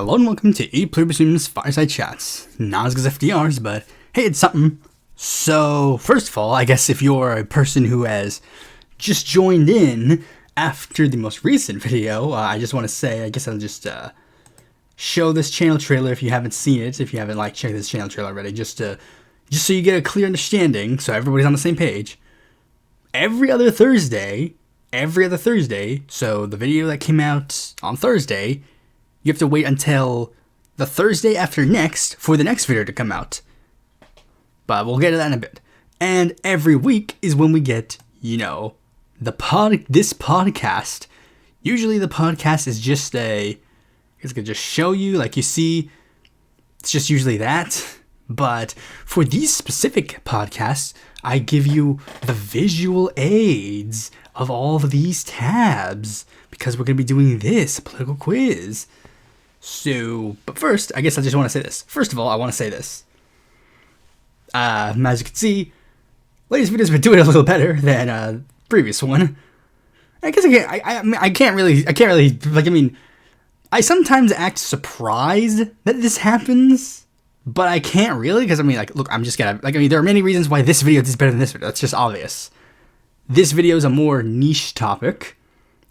Hello and welcome to Pluribus Unum's Fireside Chats. Not as good as FDR's, but hey, it's something. So, first of all, I guess if you're a person who has just joined in after the most recent video, I just want to say, I guess I'll just show this channel trailer if you haven't seen it, if you haven't checked this channel trailer already, just so you get a clear understanding, so everybody's on the same page. Every other Thursday, so the video that came out on Thursday, you have to wait until the Thursday after next for the next video to come out. But we'll get to that in a bit. And every week is when we get, this podcast. Usually the podcast is just it's gonna just show you, like you see, it's just usually that. But for these specific podcasts, I give you the visual aids of all of these tabs because we're going to be doing this political quiz. So, but first, I guess I just want to say this. First of all, I want to say this. As you can see, latest video's been doing a little better than previous one. I guess I can't really, I sometimes act surprised that this happens. But I can't really, because look, I'm just gonna, there are many reasons why this video is better than this video. That's just obvious. This video is a more niche topic,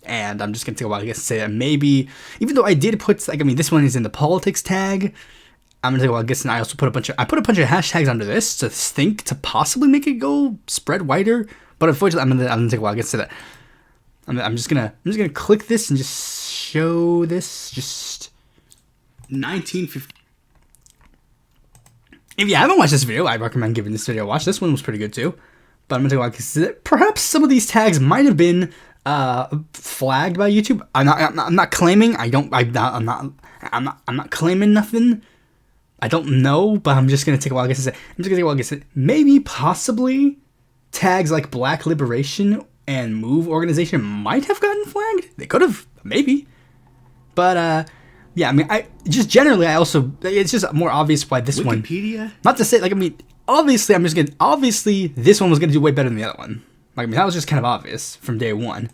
and I'm just gonna take a while, to say that maybe, even though I did put, this one is in the politics tag, I'm gonna take a while, and I also put a bunch of hashtags under this to possibly make it go spread wider, but unfortunately, I'm gonna take a while, to that. I'm just gonna click this and just show this, just 1950. If you haven't watched this video, I recommend giving this video a watch. This one was pretty good too. But I'm gonna take a while, perhaps some of these tags might have been flagged by YouTube. I'm not claiming. I'm not claiming nothing. I don't know, but I'm just gonna take a while. Maybe possibly tags like Black Liberation and Move Organization might have gotten flagged. They could have, maybe. But yeah, it's just more obvious why this one. Wikipedia? Not to say, obviously, this one was going to do way better than the other one. That was just kind of obvious from day one.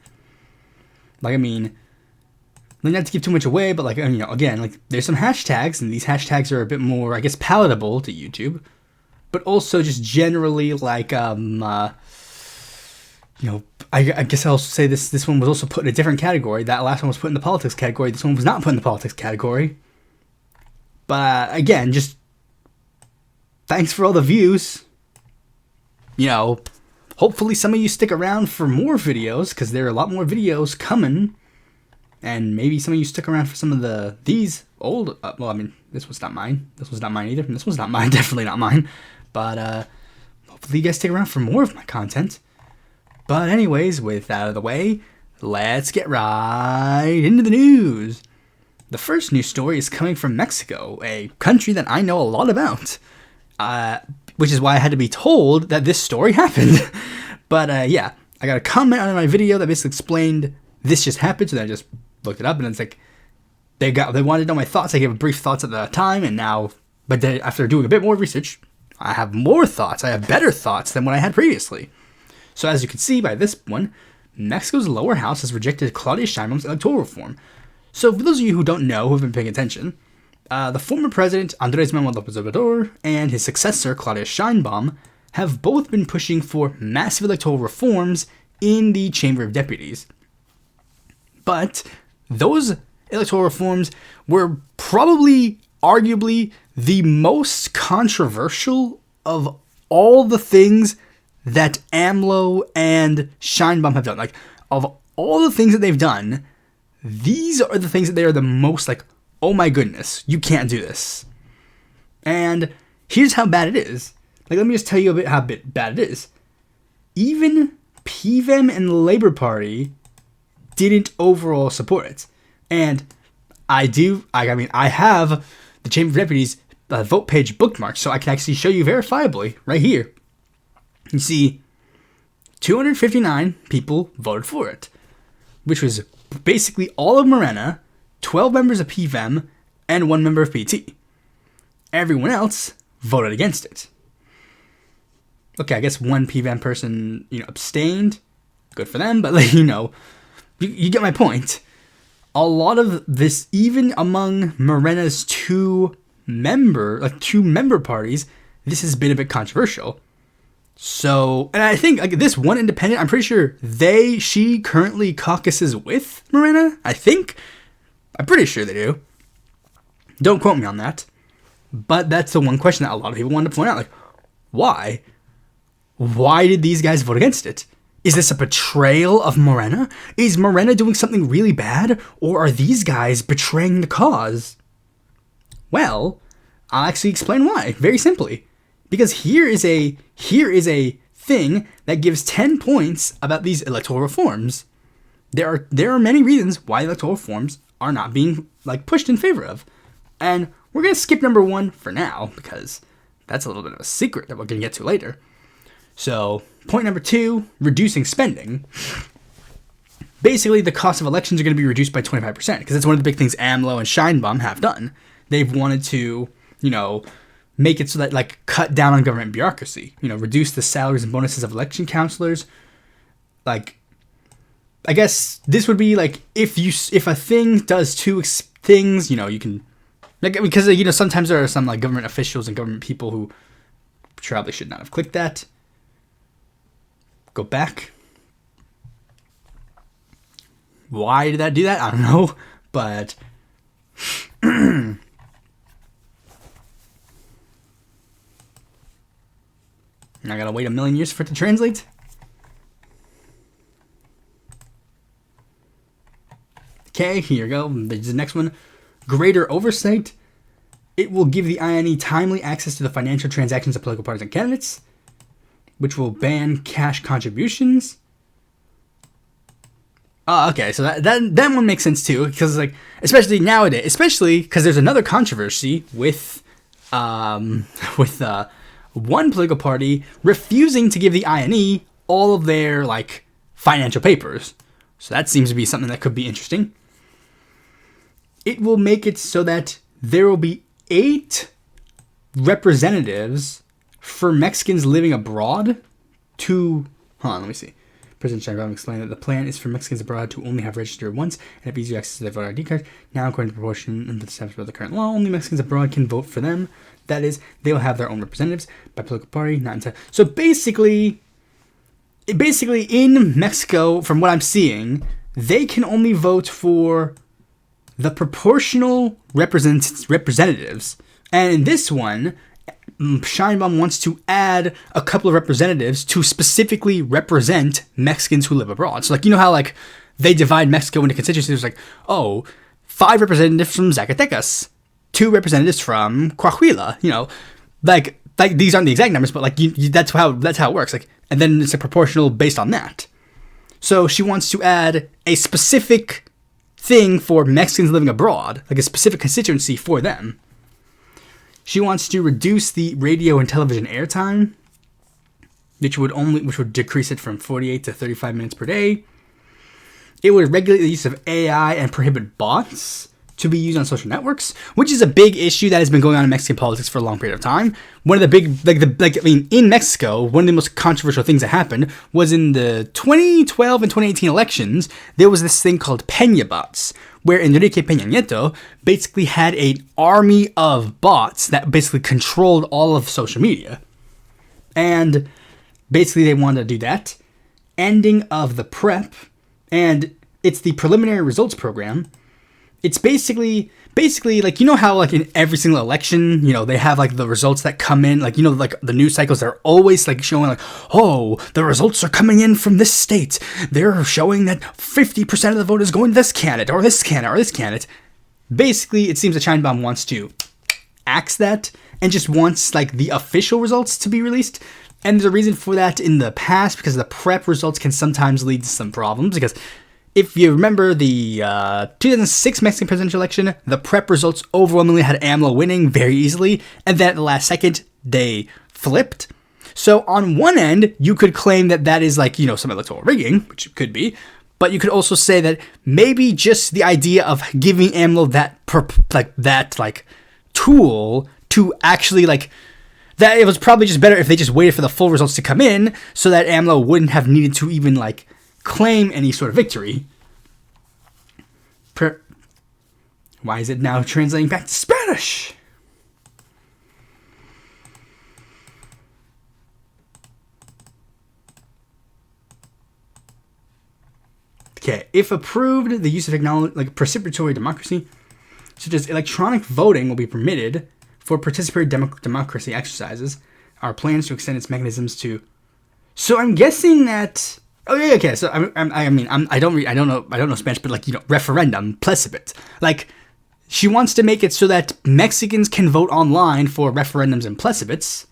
Not to give too much away, but, again, there's some hashtags, and these hashtags are a bit more, I guess, palatable to YouTube. But also just generally, I guess I'll say this one was also put in a different category. That last one was put in the politics category. This one was not put in the politics category. But again, just thanks for all the views. Hopefully some of you stick around for more videos because there are a lot more videos coming. And maybe some of you stick around for some of these old, this was not mine. This was not mine either. This was not mine, definitely not mine. But hopefully you guys stick around for more of my content. But anyways, with that out of the way, let's get right into the news. The first news story is coming from Mexico, a country that I know a lot about, which is why I had to be told that this story happened. But yeah, I got a comment on my video that basically explained this just happened, so then I just looked it up, and it's they wanted to know my thoughts. I gave brief thoughts at the time, and now, but after doing a bit more research, I have more thoughts. I have better thoughts than what I had previously. So as you can see by this one, Mexico's lower house has rejected Claudia Sheinbaum's electoral reform. So for those of you who don't know, who have been paying attention, the former president, Andrés Manuel López Obrador, and his successor, Claudia Sheinbaum, have both been pushing for massive electoral reforms in the Chamber of Deputies. But those electoral reforms were probably, arguably, the most controversial of all the things that AMLO and Sheinbaum have done. Of all the things that they've done, these are the things that they are the most oh my goodness, you can't do this. And here's how bad it is. Let me just tell you a bit how bad it is. Even PVEM and the Labour Party didn't overall support it. And I have the Chamber of Deputies vote page bookmarked, so I can actually show you verifiably right here. You see, 259 people voted for it, which was basically all of Morena, 12 members of PVEM, and 1 member of PT. Everyone else voted against it. Okay, I guess 1 PVEM person, abstained. Good for them, but you get my point. a lot of this, even among Morena's two member parties, this has been a bit controversial. So, and I think like this one independent, I'm pretty sure she currently caucuses with Morena. I'm pretty sure they do. Don't quote me on that. But that's the one question that a lot of people wanted to point out. Like, why? Why did these guys vote against it? Is this a betrayal of Morena? Is Morena doing something really bad? Or are these guys betraying the cause? Well, I'll actually explain why, very simply. Because here is a thing that gives 10 points about these electoral reforms. There are many reasons why electoral reforms are not being like pushed in favor of. And we're going to skip number 1 for now, because that's a little bit of a secret that we're going to get to later. So, point number 2, reducing spending. Basically, the cost of elections are going to be reduced by 25%, because that's one of the big things AMLO and Sheinbaum have done. They've wanted to, make it so that, like, cut down on government bureaucracy. Reduce the salaries and bonuses of election counselors. Like, I guess this would be, like, if a thing does 2 things, you can... Like, because, sometimes there are some, like, government officials and government people who probably should not have clicked that. Go back. Why did that do that? I don't know. But... I gotta wait a million years for it to translate. Okay, here you go. There's the next one. Greater oversight. It will give the INE timely access to the financial transactions of political parties and candidates, which will ban cash contributions. Oh, okay, so that one makes sense too, because like especially nowadays, especially because there's another controversy with one political party refusing to give the INE all of their like financial papers. So that seems to be something that could be interesting. It will make it so that there will be 8 representatives for Mexicans living abroad to... Hold on, let me see. President Sheinbaum explained that the plan is for Mexicans abroad to only have registered once and have easier access to their voter ID card. Now, according to proportion and the steps of the current law, only Mexicans abroad can vote for them. That is, they will have their own representatives by political party, not inside. So basically in Mexico, from what I'm seeing, they can only vote for the proportional representatives. And in this one, Sheinbaum wants to add a couple of representatives to specifically represent Mexicans who live abroad. So, like, how, like, they divide Mexico into constituencies. There's like, 5 representatives from Zacatecas, 2 representatives from Coahuila, like these aren't the exact numbers, but, like, that's how it works. Like, and then it's a proportional based on that. So she wants to add a specific thing for Mexicans living abroad, like a specific constituency for them. She wants to reduce the radio and television airtime, which would decrease it from 48 to 35 minutes per day. It would regulate the use of AI and prohibit bots to be used on social networks, which is a big issue that has been going on in Mexican politics for a long period of time. One of the big, in Mexico, one of the most controversial things that happened was in the 2012 and 2018 elections, there was this thing called Peña bots, where Enrique Peña Nieto basically had an army of bots that basically controlled all of social media. And basically they wanted to do that. Ending of the PREP, and it's the preliminary results program. It's basically like, how like in every single election, they have like the results that come in, like, like the news cycles are always like showing like, oh, the results are coming in from this state. They're showing that 50% of the vote is going to this candidate or this candidate or this candidate. Basically, it seems that Sheinbaum wants to axe that and just wants like the official results to be released. And there's a reason for that in the past, because the PREP results can sometimes lead to some problems, because if you remember the 2006 Mexican presidential election, the PREP results overwhelmingly had AMLO winning very easily, and then at the last second, they flipped. So on one end, you could claim that is like, some electoral rigging, which it could be, but you could also say that maybe just the idea of giving AMLO that tool to actually that it was probably just better if they just waited for the full results to come in, so that AMLO wouldn't have needed to even claim any sort of victory. Why is it now translating back to Spanish? Okay, if approved, the use of technology like participatory democracy, such as electronic voting, will be permitted for participatory democracy exercises. Our plans to extend its mechanisms to. So I'm guessing that. Oh yeah, okay. So I don't know Spanish, but like referendum, plebiscite. Like she wants to make it so that Mexicans can vote online for referendums and plebiscites,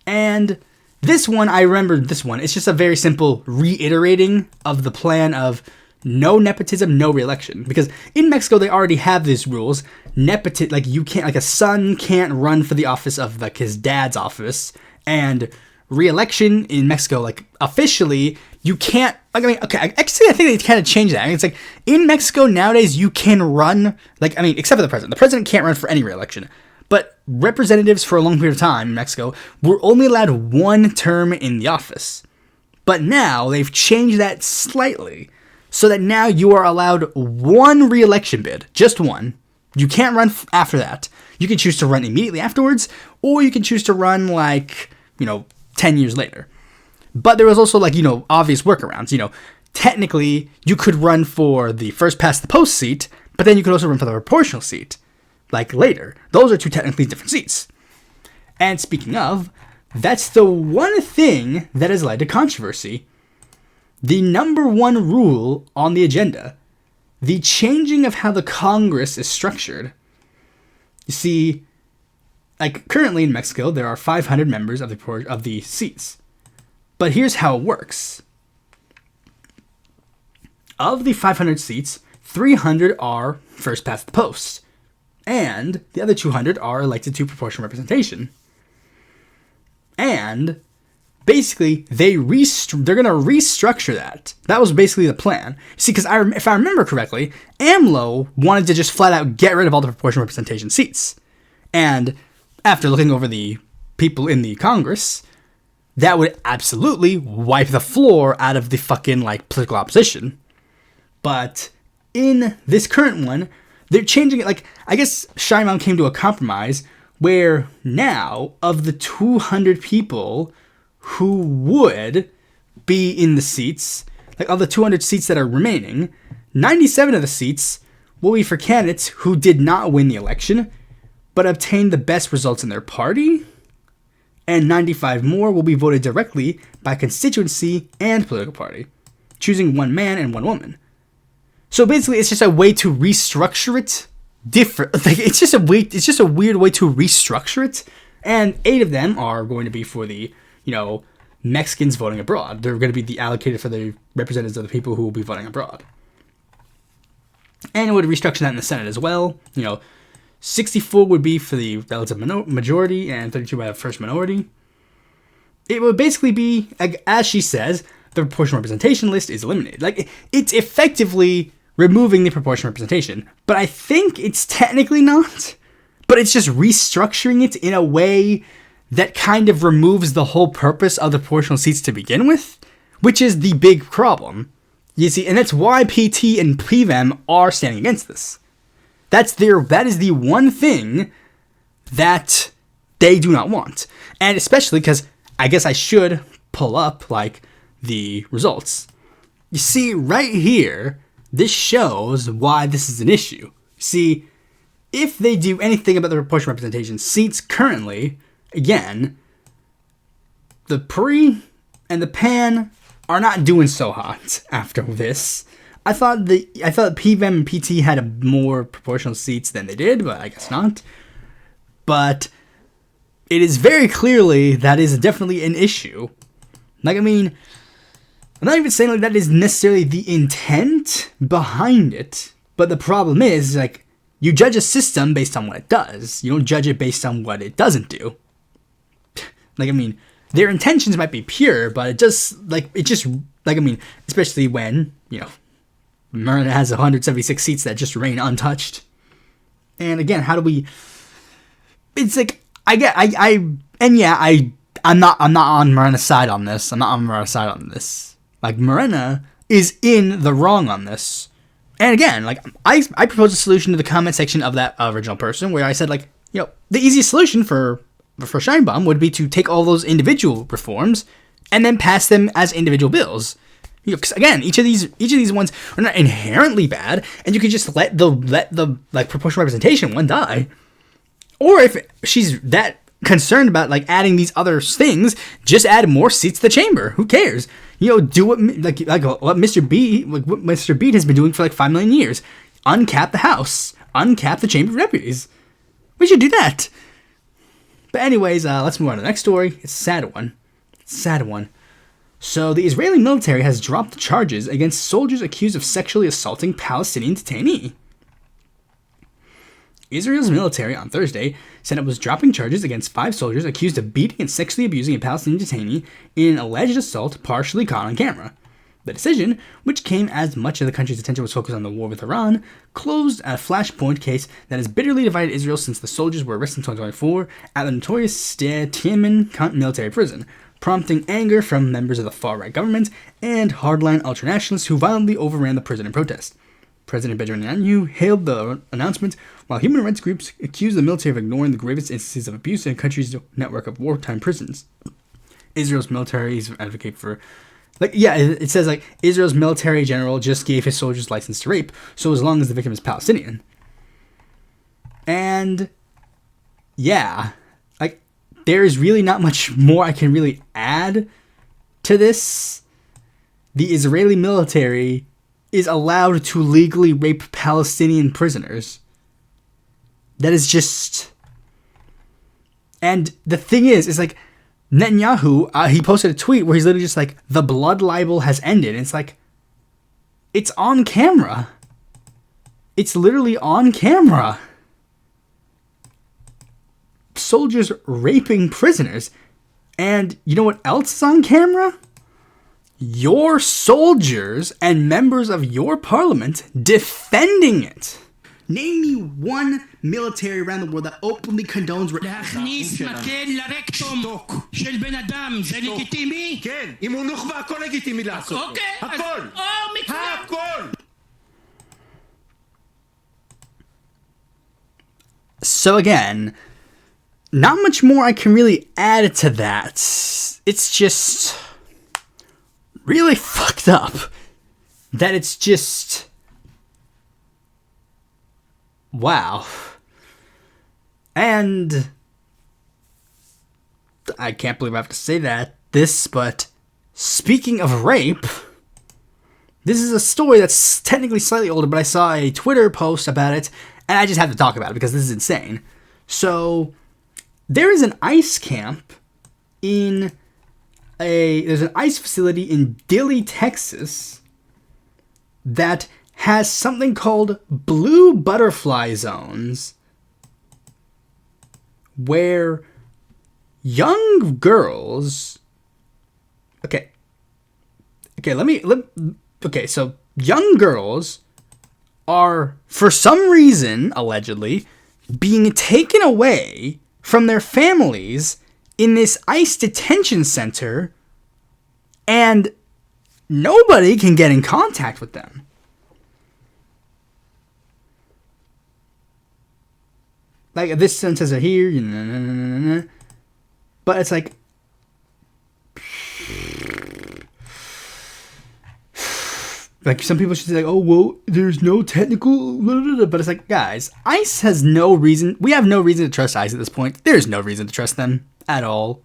and. This one, I remember this one. It's just a very simple reiterating of the plan of no nepotism, no re-election. Because in Mexico, they already have these rules. Like you can't, like a son can't run for the office of like his dad's office. And re-election in Mexico, like officially, you can't, like, I mean, okay, actually, I think they kind of changed that. I mean, it's like in Mexico nowadays, you can run, like, I mean, except for the president. The president can't run for any re-election. But representatives for a long period of time in Mexico were only allowed one term in the office. But now they've changed that slightly so that now you are allowed one re-election bid, just one. You can't run after that. You can choose to run immediately afterwards, or you can choose to run 10 years later. But there was also obvious workarounds. Technically you could run for the first past the post seat, but then you could also run for the proportional seat. Like later. Those are two technically different seats. And speaking of, that's the one thing that has led to controversy. The number one rule on the agenda. The changing of how the Congress is structured. You see, like currently in Mexico, there are 500 members of the seats. But here's how it works. Of the 500 seats, 300 are first past the post. And the other 200 are elected to proportional representation. And basically, they're going to restructure that. That was basically the plan. See, because if I remember correctly, AMLO wanted to just flat out get rid of all the proportional representation seats. And after looking over the people in the Congress, that would absolutely wipe the floor out of the fucking political opposition. But in this current one, they're changing it. I guess Sheinbaum came to a compromise where now, of the 200 people who would be in the seats, of the 200 seats that are remaining, 97 of the seats will be for candidates who did not win the election, but obtained the best results in their party, and 95 more will be voted directly by constituency and political party, choosing one man and one woman. So basically, it's just a way to restructure it different. It's just a weird way to restructure it. And 8 of them are going to be for the, Mexicans voting abroad. They're going to be allocated for the representatives of the people who will be voting abroad. And it would restructure that in the Senate as well. 64 would be for the relative majority and 32 by the first minority. It would basically be, as she says, the proportional representation list is eliminated. It's effectively removing the proportional representation. But I think it's technically not. But it's just restructuring it in a way that kind of removes the whole purpose of the proportional seats to begin with, which is the big problem. You see, and that's why PT and PVM are standing against this. That is the one thing that they do not want. And especially because I guess I should pull up the results. You see, right here, this shows why this is an issue. See, if they do anything about the proportional representation seats currently, again, the pre and the pan are not doing so hot after this. I thought PVM and PT had more proportional seats than they did, but I guess not. But it is very clearly that is definitely an issue. I'm not even saying that is necessarily the intent behind it, but the problem is, you judge a system based on what it does. You don't judge it based on what it doesn't do. Their intentions might be pure, but especially when, Morena has 176 seats that just remain untouched. And again, how do we, I'm not on Morena's side on this. Morena is in the wrong on this. And again, like, I proposed a solution to the comment section of that original person where I said, like, you know, the easiest solution for Sheinbaum would be to take all those individual reforms and then pass them as individual bills. You know, 'cause again, each of these ones are not inherently bad, and you could just let the like proportional representation one die. Or if she's that concerned about like adding these other things, just add more seats to the chamber. Who cares? You know, do what what Mr. Beat has been doing for like 5 million years. Uncap the House, uncap the Chamber of Deputies. We should do that. But anyways, let's move on to the next story. It's a sad one. So the Israeli military has dropped charges against soldiers accused of sexually assaulting Palestinian detainee. Israel's military on Thursday said it was dropping charges against 5 soldiers accused of beating and sexually abusing a Palestinian detainee in an alleged assault partially caught on camera. The decision, which came as much of the country's attention was focused on the war with Iran, closed a flashpoint case that has bitterly divided Israel since the soldiers were arrested in 2024 at the notorious Tiananmen military prison, prompting anger from members of the far-right government and hardline ultranationalists who violently overran the prison in protest. President Benjamin Netanyahu hailed the announcement, while human rights groups accused the military of ignoring the gravest instances of abuse in the country's network of wartime prisons. Israel's military advocate for... it says, like, Israel's military general just gave his soldiers license to rape, so as long as the victim is Palestinian. And, yeah, like, there is really not much more I can really add to this. The Israeli military is allowed to legally rape Palestinian prisoners. That is just... And the thing is like, Netanyahu, he posted a tweet where he's literally just like, the blood libel has ended. And it's like, it's on camera. It's literally on camera. Soldiers raping prisoners. And you know what else is on camera? Your soldiers and members of your parliament defending it. Name me one military around the world that openly condones rape. להכניס מקל לרקטום של בן אדם זה לגיטימי? כן, אם הוא נוח'בה הכל לגיטימי לעשות. אוקיי, הכל. הכל. So again, not much more I can really add to that. It's just really fucked up that it's just... Wow. And I can't believe I have to say this, but speaking of rape, this is a story that's technically slightly older, but I saw a Twitter post about it, and I just have to talk about it because this is insane. So, there is an ice camp there's an ice facility in Dilley, Texas, that has something called blue butterfly zones, where young girls... So young girls are, for some reason, allegedly, being taken away from their families in this ICE detention center, and nobody can get in contact with them. Like, this sentence says it here, but it's like... Like, some people should say, like, oh, well, there's no technical... But it's like, guys, ICE has no reason... We have no reason to trust ICE at this point. There's no reason to trust them at all.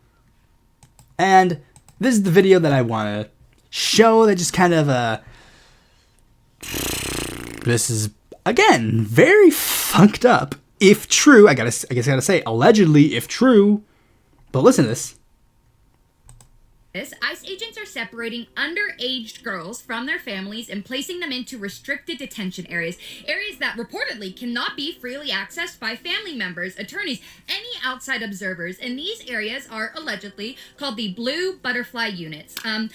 And this is the video that I want to show that just kind of... This is, again, very fucked up. If true, I guess I gotta say, allegedly, if true. But listen to this. ICE agents are separating underage girls from their families and placing them into restricted detention areas that reportedly cannot be freely accessed by family members, attorneys, any outside observers, and these areas are allegedly called the Blue Butterfly Units. At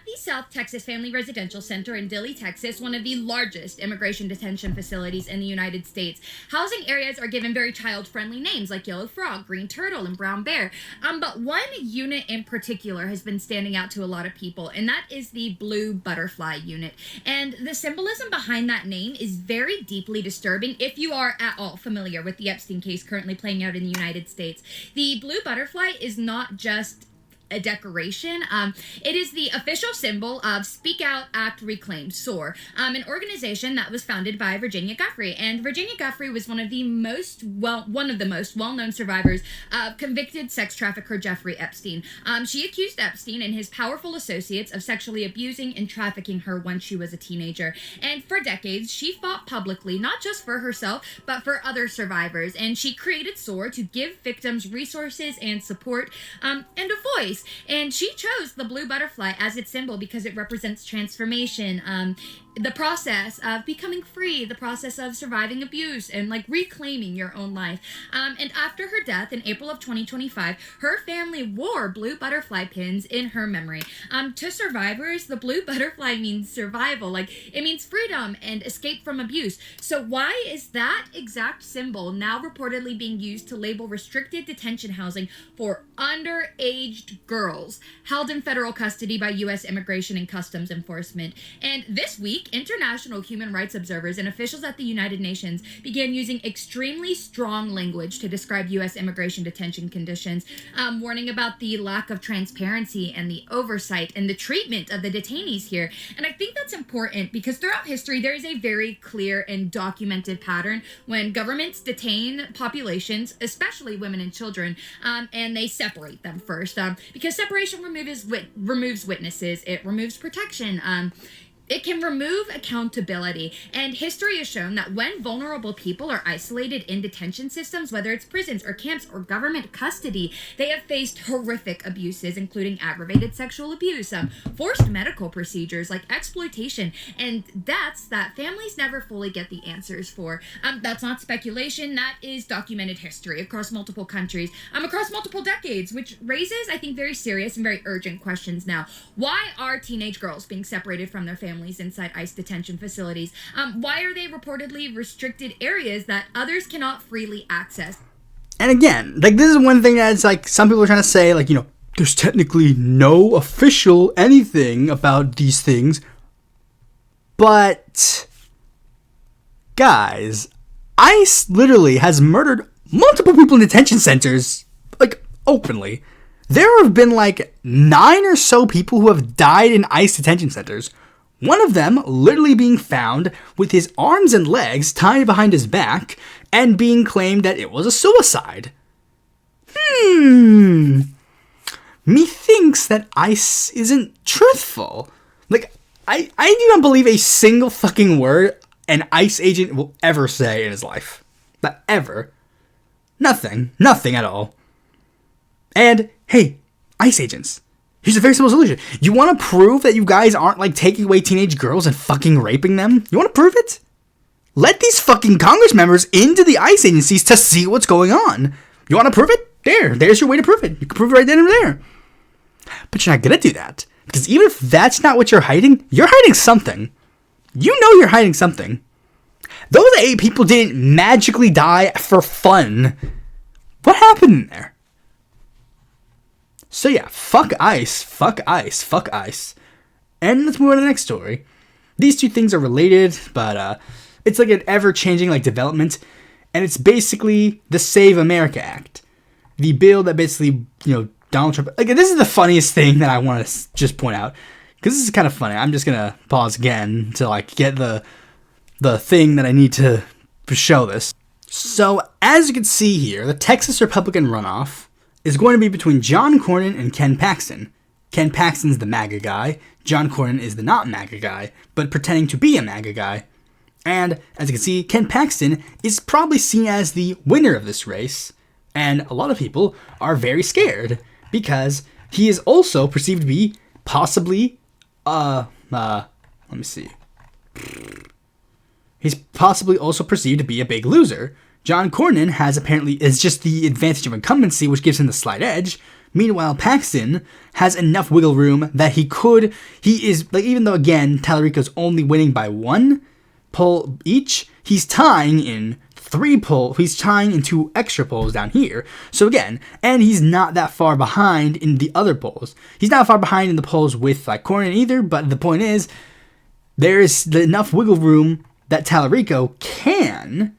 the South Texas Family Residential Center in Dilley, Texas, one of the largest immigration detention facilities in the United States, housing areas are given very child-friendly names like Yellow Frog, Green Turtle, and Brown Bear. But one unit in particular has been standing out to a lot of people, and that is the Blue Butterfly Unit. And the symbolism behind that name is very deeply disturbing if you are at all familiar with the Epstein case currently playing out in the United States. The blue butterfly is not just a decoration. It is the official symbol of Speak Out, Act, Reclaim, SOAR, an organization that was founded by Virginia Giuffre. And Virginia Giuffre was one of the most well-known survivors of convicted sex trafficker Jeffrey Epstein. She accused Epstein and his powerful associates of sexually abusing and trafficking her when she was a teenager. And for decades, she fought publicly, not just for herself, but for other survivors. And she created SOAR to give victims resources and support, and a voice. And she chose the blue butterfly as its symbol because it represents transformation, the process of becoming free, the process of surviving abuse, and like reclaiming your own life. And after her death in April of 2025, her family wore blue butterfly pins in her memory. To survivors, the blue butterfly means survival, like it means freedom and escape from abuse. So why is that exact symbol now reportedly being used to label restricted detention housing for underaged girls held in federal custody by U.S. Immigration and Customs Enforcement? And this week, international human rights observers and officials at the United Nations began using extremely strong language to describe U.S. immigration detention conditions, warning about the lack of transparency and the oversight and the treatment of the detainees here. And I think that's important because throughout history, there is a very clear and documented pattern when governments detain populations, especially women and children, and they separate them first, because separation removes witnesses, it removes protection, it can remove accountability, and history has shown that when vulnerable people are isolated in detention systems, whether it's prisons or camps or government custody, they have faced horrific abuses, including aggravated sexual abuse, forced medical procedures like exploitation, and deaths that families never fully get the answers for. That's not speculation, that is documented history across multiple countries, across multiple decades, which raises, I think, very serious and very urgent questions now. Why are teenage girls being separated from their families inside ICE detention facilities? Why are they reportedly restricted areas that others cannot freely access? And again, like, this is one thing that's like some people are trying to say, like, you know, there's technically no official anything about these things. But guys, ICE literally has murdered multiple people in detention centers, like, openly. There have been like 9 or so people who have died in ICE detention centers. One of them literally being found with his arms and legs tied behind his back and being claimed that it was a suicide. Methinks that ICE isn't truthful. Like, I do not believe a single fucking word an ICE agent will ever say in his life. Not ever. Nothing. Nothing at all. And, hey, ICE agents, here's a very simple solution. You want to prove that you guys aren't, like, taking away teenage girls and fucking raping them? You want to prove it? Let these fucking Congress members into the ICE agencies to see what's going on. You want to prove it? There's your way to prove it. You can prove it right then and there. But you're not going to do that. Because even if that's not what you're hiding something. You know you're hiding something. Those 8 people didn't magically die for fun. What happened in there? So yeah, fuck ICE, fuck ICE, fuck ICE. And let's move on to the next story. These two things are related, but it's like an ever-changing like development, and it's basically the Save America Act. The bill that basically, you know, Donald Trump... Like, this is the funniest thing that I want to just point out, because this is kind of funny. I'm just going to pause again to like get the thing that I need to show this. So, as you can see here, the Texas Republican runoff is going to be between John Cornyn and Ken Paxton. Ken Paxton's the MAGA guy. John Cornyn is the not MAGA guy, but pretending to be a MAGA guy. And, as you can see, Ken Paxton is probably seen as the winner of this race. And a lot of people are very scared, because he is also perceived to be possibly, let me see. He's possibly also perceived to be a big loser, John Cornyn is just the advantage of incumbency, which gives him the slight edge. Meanwhile, Paxton has enough wiggle room that he is, like, even though, again, Tallarico's only winning by 1 poll each, he's tying in 3 polls, he's tying in 2 extra polls down here. So again, and he's not that far behind in the other polls. He's not far behind in the polls with, like, Cornyn either, but the point is, there is enough wiggle room that Tallarico can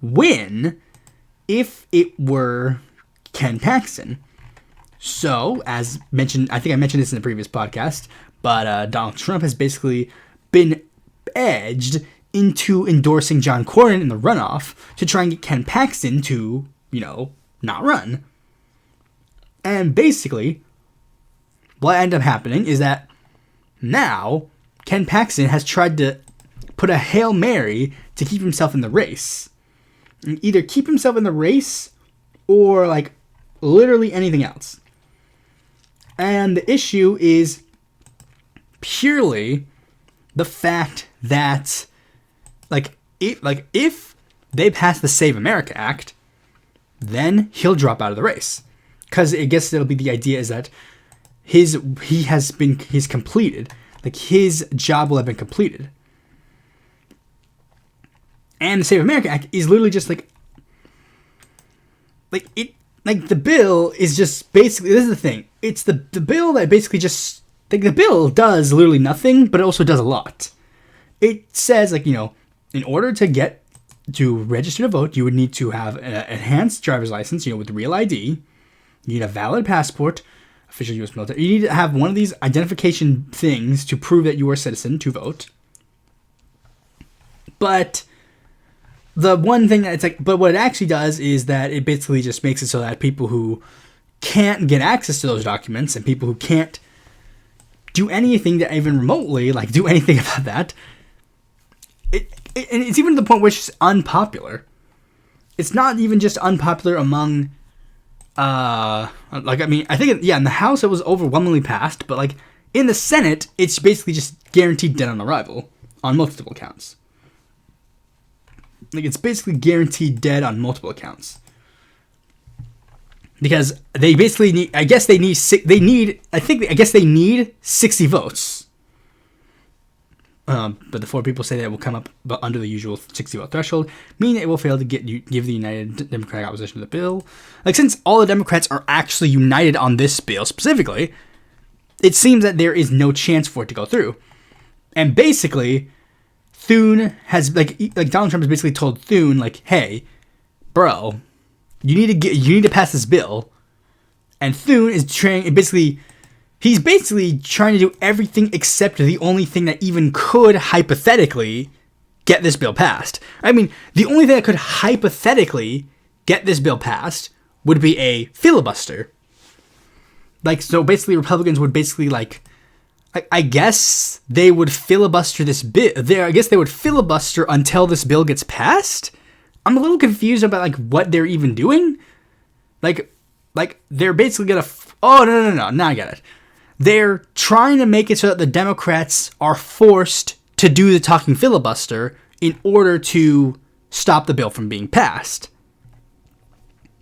win if it were Ken Paxton. So, as mentioned, I think I mentioned this in the previous podcast, but Donald Trump has basically been edged into endorsing John Cornyn in the runoff to try and get Ken Paxton to, not run. And basically, what ended up happening is that now Ken Paxton has tried to put a Hail Mary to keep himself in the race. And either keep himself in the race or, like, literally anything else. And the issue is purely the fact that, if they pass the Save America Act, then he'll drop out of the race. Because I guess it'll be the idea is that he's completed. Like, his job will have been completed. And the Save America Act is literally just the bill is just basically, this is the thing. It's the bill that basically just, the bill does literally nothing, but it also does a lot. It says, in order to register to vote, you would need to have an enhanced driver's license, with real ID. You need a valid passport, official U.S. military. You need to have one of these identification things to prove that you are a citizen to vote. But the one thing that but what it actually does is that it basically just makes it so that people who can't get access to those documents and people who can't do anything to even remotely, do anything about that, and it's even to the point where it's just unpopular. It's not even just unpopular among, I think, in the House it was overwhelmingly passed, but, in the Senate, it's basically just guaranteed dead on arrival on multiple counts. It's basically guaranteed dead on multiple accounts. Because they basically need, they need 60 votes. But the 4 people say that it will come up under the usual 60 vote threshold, meaning it will fail to give the United Democratic Opposition to the bill. Since all the Democrats are actually united on this bill specifically, it seems that there is no chance for it to go through. And basically, Thune has, Donald Trump has basically told Thune, hey, bro, you need to pass this bill. And Thune is he's basically trying to do everything except the only thing that even could hypothetically get this bill passed. I mean, the only thing that could hypothetically get this bill passed would be a filibuster. So basically Republicans would basically, I guess they would filibuster this bill. I guess they would filibuster until this bill gets passed. I'm a little confused about what they're even doing. They're basically gonna. No. Now I get it. They're trying to make it so that the Democrats are forced to do the talking filibuster in order to stop the bill from being passed.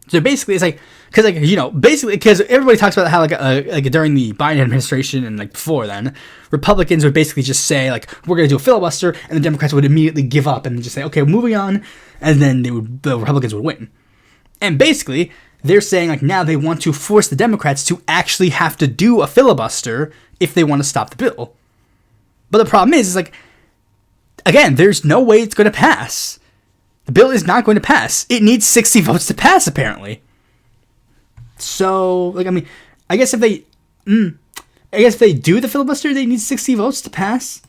So basically, it's because everybody talks about how during the Biden administration and before then, Republicans would basically just say we're going to do a filibuster, and the Democrats would immediately give up and just say, okay, moving on, and then the Republicans would win. And basically, they're saying now they want to force the Democrats to actually have to do a filibuster if they want to stop the bill. But the problem is again, there's no way it's going to pass. The bill is not going to pass. It needs 60 votes to pass, apparently. So, I guess if they do the filibuster, they need 60 votes to pass.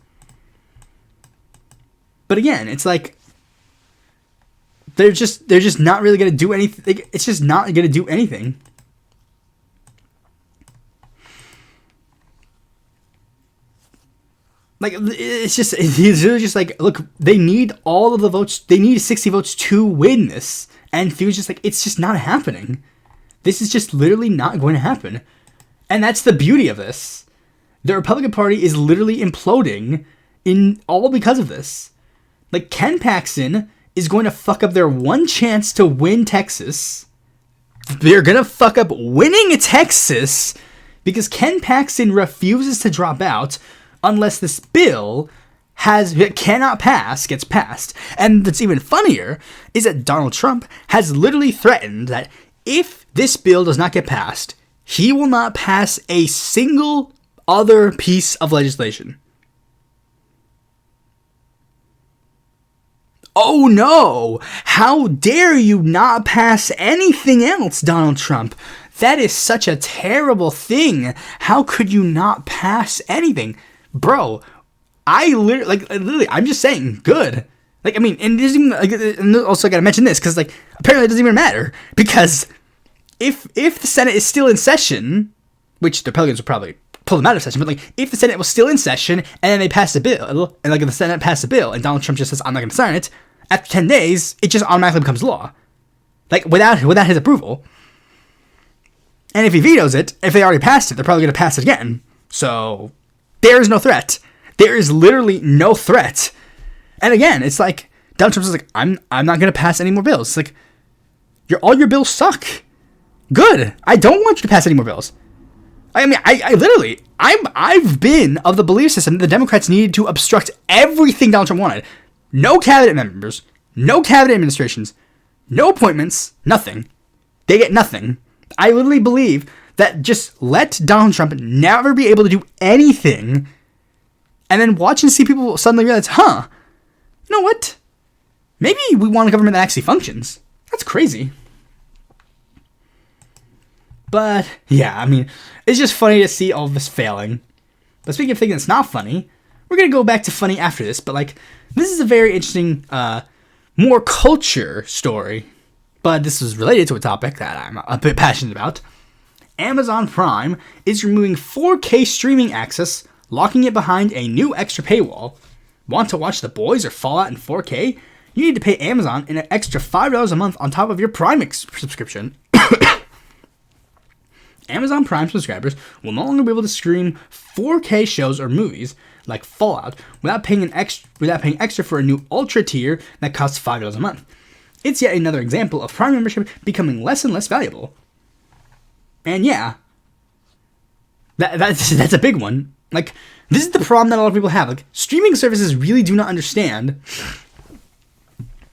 But again, it's they're just not really going to do anything. It's just not going to do anything. It's really just look, they need all of the votes. They need 60 votes to win this. And Thune's just it's just not happening. This is just literally not going to happen. And that's the beauty of this. The Republican Party is literally imploding all because of this. Ken Paxton is going to fuck up their one chance to win Texas. They're going to fuck up winning Texas because Ken Paxton refuses to drop out unless this bill gets passed. And what's even funnier is that Donald Trump has literally threatened that if this bill does not get passed, he will not pass a single other piece of legislation. Oh no! How dare you not pass anything else, Donald Trump? That is such a terrible thing. How could you not pass anything? Bro, literally, I'm just saying, good. Like, I mean, and it doesn't even, like, and also I gotta mention this, because, like, apparently it doesn't even matter, because if the Senate is still in session, which the Republicans will probably pull them out of session, but, like, if the Senate was still in session, and then they passed a bill, and, like, if the Senate passed a bill, and Donald Trump just says, I'm not gonna sign it, after 10 days, it just automatically becomes law. Like, without his approval. And if he vetoes it, if they already passed it, they're probably gonna pass it again. So, there is no threat. There is literally no threat. And again, it's like, Donald Trump's like, I'm not going to pass any more bills. It's like, all your bills suck. Good. I don't want you to pass any more bills. I mean, I've been of the belief system that the Democrats needed to obstruct everything Donald Trump wanted. No cabinet members, no cabinet administrations, no appointments, nothing. They get nothing. I literally believe that just let Donald Trump never be able to do anything, and then watch and see people suddenly realize, you know what? Maybe we want a government that actually functions. That's crazy. But, yeah, I mean, it's just funny to see all of this failing. But speaking of things that's not funny, we're going to go back to funny after this. But, like, this is a very interesting, more culture story. But this is related to a topic that I'm a bit passionate about. Amazon Prime is removing 4K streaming access, locking it behind a new extra paywall. Want to watch The Boys or Fallout in 4K? You need to pay Amazon an extra $5 a month on top of your Prime subscription. Amazon Prime subscribers will no longer be able to stream 4K shows or movies like Fallout without paying extra for a new Ultra tier that costs $5 a month. It's yet another example of Prime membership becoming less and less valuable. And yeah, that's a big one. Like, this is the problem that a lot of people have. Like, streaming services really do not understand.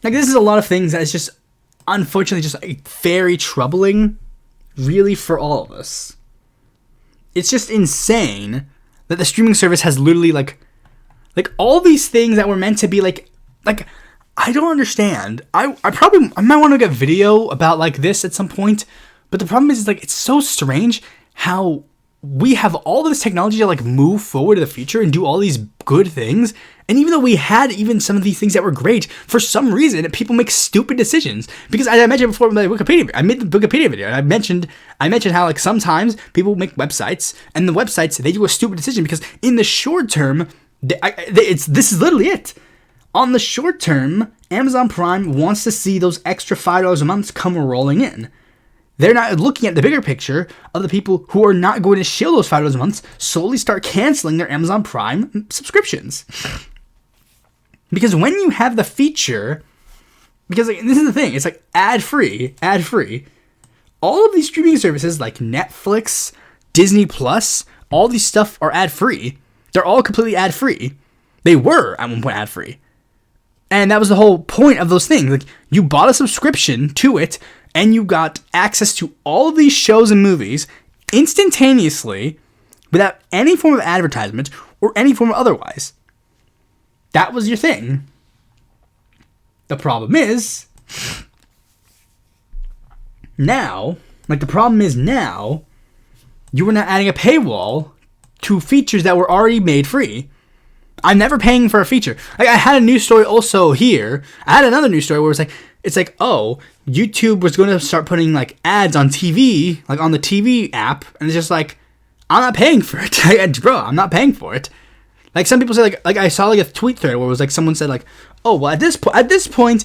Like, this is a lot of things that is just, unfortunately, just very troubling, really, for all of us. It's just insane that the streaming service has literally, like all these things that were meant to be, like, I don't understand. I might want to get a video about, like, this at some point, but the problem is, like, it's so strange how we have all this technology to, like, move forward to the future and do all these good things. And even though we had even some of these things that were great, for some reason, people make stupid decisions. Because as I mentioned before in my Wikipedia, I made the Wikipedia video, and I mentioned how, like, sometimes people make websites, and the websites, they do a stupid decision because in the short term, this is literally it. On the short term, Amazon Prime wants to see those extra $5 a month come rolling in. They're not looking at the bigger picture of the people who are not going to shill those $5 a month slowly start canceling their Amazon Prime subscriptions. Because when you have the feature, because, like, this is the thing, it's like ad-free. All of these streaming services like Netflix, Disney Plus, all these stuff are ad-free. They're all completely ad-free. They were at one point ad-free. And that was the whole point of those things. Like, you bought a subscription to it, and you got access to all of these shows and movies instantaneously without any form of advertisement or any form of otherwise. That was your thing. The problem is, now, you are not adding a paywall to features that were already made free. I'm never paying for a feature. Like, I had a news story also here. I had another news story where it's like, oh, YouTube was going to start putting, like, ads on TV, like, on the TV app, and it's just like, I'm not paying for it. Bro, I'm not paying for it. Like, some people say, like I saw, like, a tweet thread where it was, like, someone said, like, oh, well, at this point,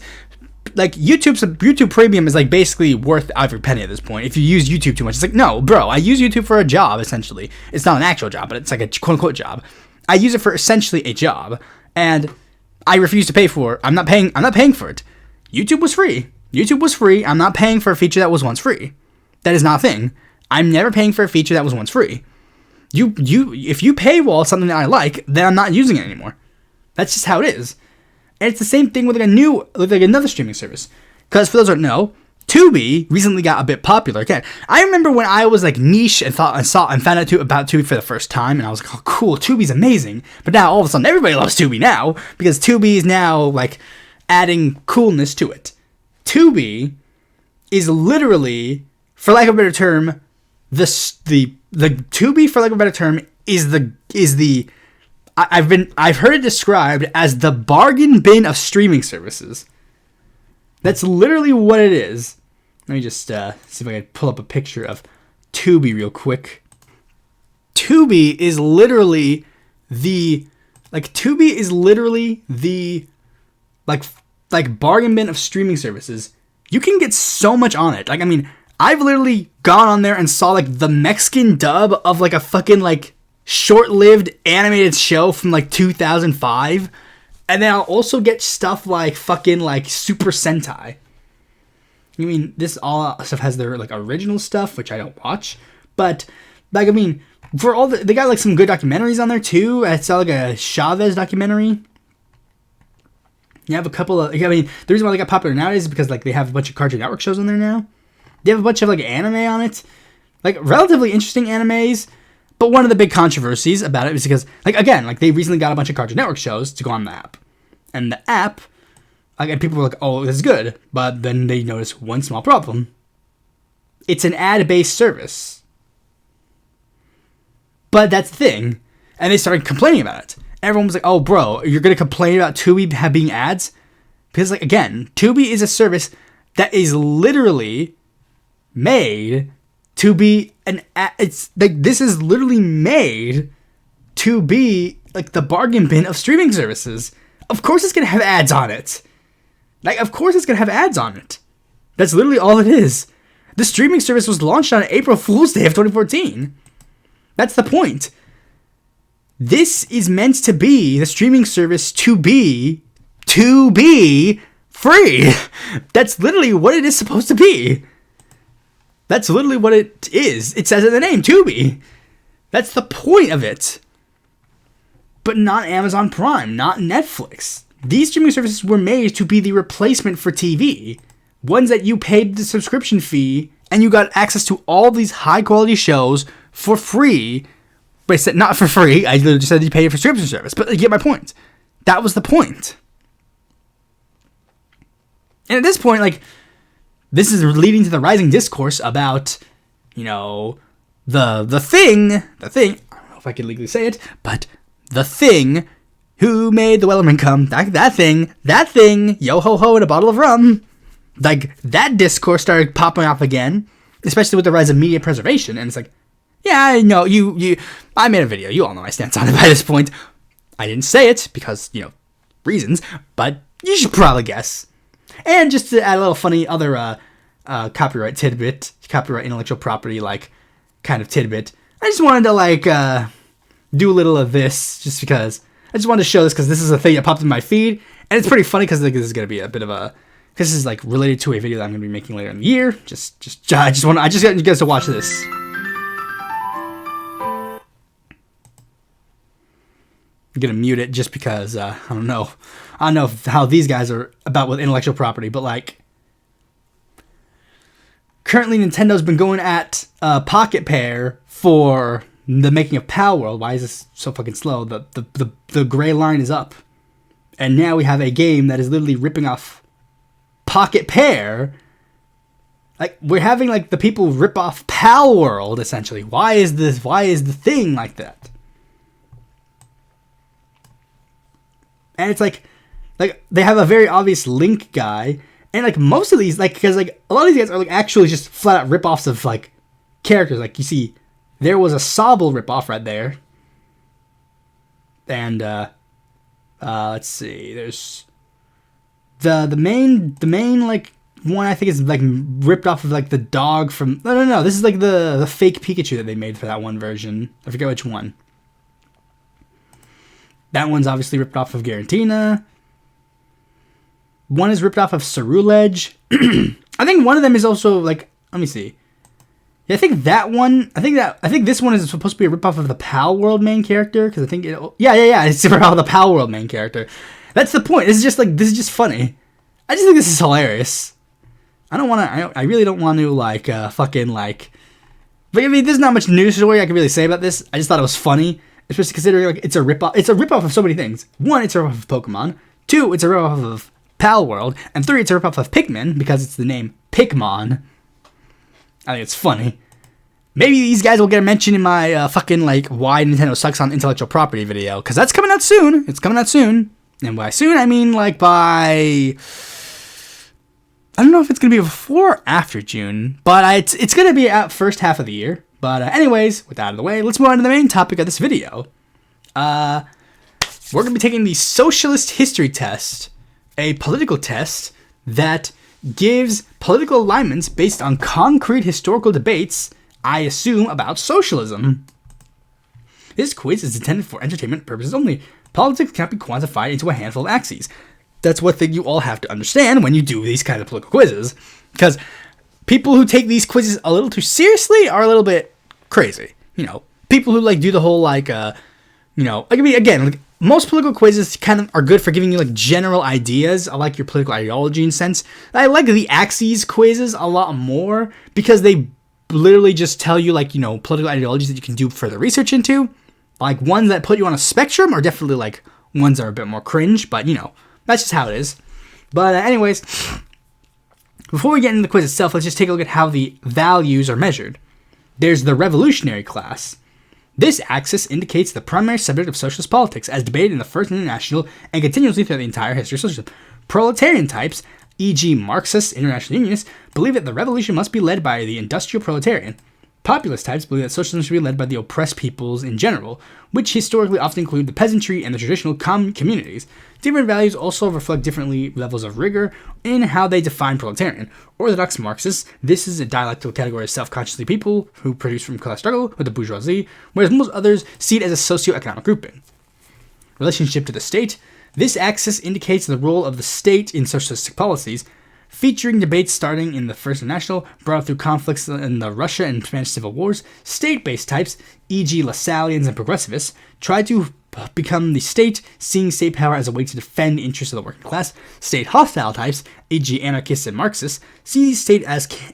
like, YouTube Premium is, like, basically worth every penny at this point if you use YouTube too much. It's like, no, bro, I use YouTube for a job, essentially. It's not an actual job, but it's, like, a quote-unquote job. I use it for essentially a job, and I refuse to pay for it. I'm not paying for it. YouTube was free. YouTube was free. I'm not paying for a feature that was once free. That is not a thing. I'm never paying for a feature that was once free. If you paywall something that I like, then I'm not using it anymore. That's just how it is. And it's the same thing with another streaming service. Because for those who don't know, Tubi recently got a bit popular again. I remember when I was like niche and found out about Tubi for the first time, and I was like, oh cool, Tubi's amazing. But now all of a sudden everybody loves Tubi now, because Tubi is now like adding coolness to it. Tubi is literally, for lack of a better term, the Tubi, for lack of a better term, is the I've heard it described as the bargain bin of streaming services. That's literally what it is. Let me just see if I can pull up a picture of Tubi real quick. Tubi is literally the bargain bin of streaming services. You can get so much on it. Like, I mean, I've literally gone on there and saw like the Mexican dub of like a fucking like short-lived animated show from like 2005. And then I'll also get stuff like fucking like Super Sentai. I mean, this all stuff has their like original stuff, which I don't watch. But like, I mean, for all they got like some good documentaries on there too. I saw like a Chavez documentary. You have a couple of, I mean, the reason why they got popular nowadays is because like they have a bunch of Cartoon Network shows on there now. They have a bunch of like anime on it, like relatively interesting animes. But one of the big controversies about it is because, like, again, like they recently got a bunch of Cartoon Network shows to go on the app. And the app, like, and people were like, oh, this is good. But then they noticed one small problem. It's an ad-based service. But that's the thing. And they started complaining about it. Everyone was like, oh, bro, you're going to complain about Tubi being ads? Because, like, again, Tubi is a service that is literally made to be it's like, this is literally made to be like the bargain bin of streaming services. Of course it's going to have ads on it. Like, of course it's going to have ads on it. That's literally all it is. The streaming service was launched on April Fool's Day of 2014. That's the point. This is meant to be the streaming service to be free. That's literally what it is supposed to be. That's literally what it is. It says in the name, Tubi. That's the point of it. But not Amazon Prime, not Netflix. These streaming services were made to be the replacement for TV. Ones that you paid the subscription fee and you got access to all these high quality shows for free. But I said not for free. I literally just said you pay for subscription service. But you get my point. That was the point. And at this point, like, this is leading to the rising discourse about, you know, the thing, I don't know if I can legally say it, but the thing who made the Wellerman come, that thing, yo ho ho and a bottle of rum. Like, that discourse started popping up again, especially with the rise of media preservation, and it's like, yeah, I know, I made a video, you all know my stance on it by this point. I didn't say it, because, you know, reasons, but you should probably guess. And just to add a little funny other copyright intellectual property, like, kind of tidbit, I just wanted to, like, do a little of this, just because I just wanted to show this, because this is a thing that popped in my feed, and it's pretty funny, because like, this is going to be a bit of a, this is, like, related to a video that I'm going to be making later in the year. I just got you guys to watch this. I'm going to mute it just because, I don't know how these guys are about with intellectual property, but, like, currently Nintendo's been going at Pocket Pair for the making of Paywall. Why is this so fucking slow? The gray line is up. And now we have a game that is literally ripping off Pocket Pair. Like, we're having, like, the people rip off Palworld, essentially. Why is the thing like that? And it's like they have a very obvious Link guy, and like most of these, like, because like a lot of these guys are like actually just flat out ripoffs of like characters. Like, you see, there was a Sobble ripoff right there, and let's see, there's the main like one I think is like ripped off of like the dog from no this is like the fake Pikachu that they made for that one version. I forget which one. That one's obviously ripped off of Garantina. One is ripped off of Cerulege. I think one of them is also like, let me see. Yeah, I think this one is supposed to be a ripoff of the Pal World main character, because I think it's a ripoff of the Pal World main character. That's the point. This is just funny. I just think this is hilarious. I really don't want to fucking like. But I mean, there's not much news story I can really say about this. I just thought it was funny, especially considering like it's a ripoff. It's a ripoff of so many things. 1, it's a ripoff of Pokemon. 2, it's a ripoff of Pal World, and 3, it's a ripoff of Pikmin because it's the name Pikmon. I think it's funny. Maybe these guys will get a mention in my fucking like why Nintendo sucks on intellectual property video, because that's coming out soon. It's coming out soon, and by soon I mean like by. I don't know if it's going to be before or after June, but it's going to be out first half of the year. But anyways, with that out of the way, let's move on to the main topic of this video. We're going to be taking the Socialist History Test, a political test that gives political alignments based on concrete historical debates, I assume, about socialism. This quiz is intended for entertainment purposes only. Politics cannot be quantified into a handful of axes. That's one thing you all have to understand when you do these kind of political quizzes. Because people who take these quizzes a little too seriously are a little bit crazy. You know, people who like do the whole like, I mean, again, like, most political quizzes kind of are good for giving you like general ideas. I like your political ideology in a sense. I like the axes quizzes a lot more because they literally just tell you like, political ideologies that you can do further research into. Like ones that put you on a spectrum are definitely like ones that are a bit more cringe, but that's just how it is. But anyways, before we get into the quiz itself, let's just take a look at how the values are measured. There's the revolutionary class. This axis indicates the primary subject of socialist politics as debated in the First International and continuously throughout the entire history of socialism. Proletarian types, e.g. Marxists, international unionists, believe that the revolution must be led by the industrial proletarian. Populist types believe that socialism should be led by the oppressed peoples in general, which historically often include the peasantry and the traditional communities. Different values also reflect different levels of rigor in how they define proletarian. Orthodox Marxists, this is a dialectical category of self-consciously people who produce from class struggle with the bourgeoisie, whereas most others see it as a socio-economic grouping. Relationship to the state, this axis indicates the role of the state in socialistic policies, featuring debates starting in the First International, brought through conflicts in the Russia and Spanish civil wars. State-based types, e.g. Lassalleans and progressivists, try to become the state, seeing state power as a way to defend the interests of the working class. State-hostile types, e.g. anarchists and Marxists, see state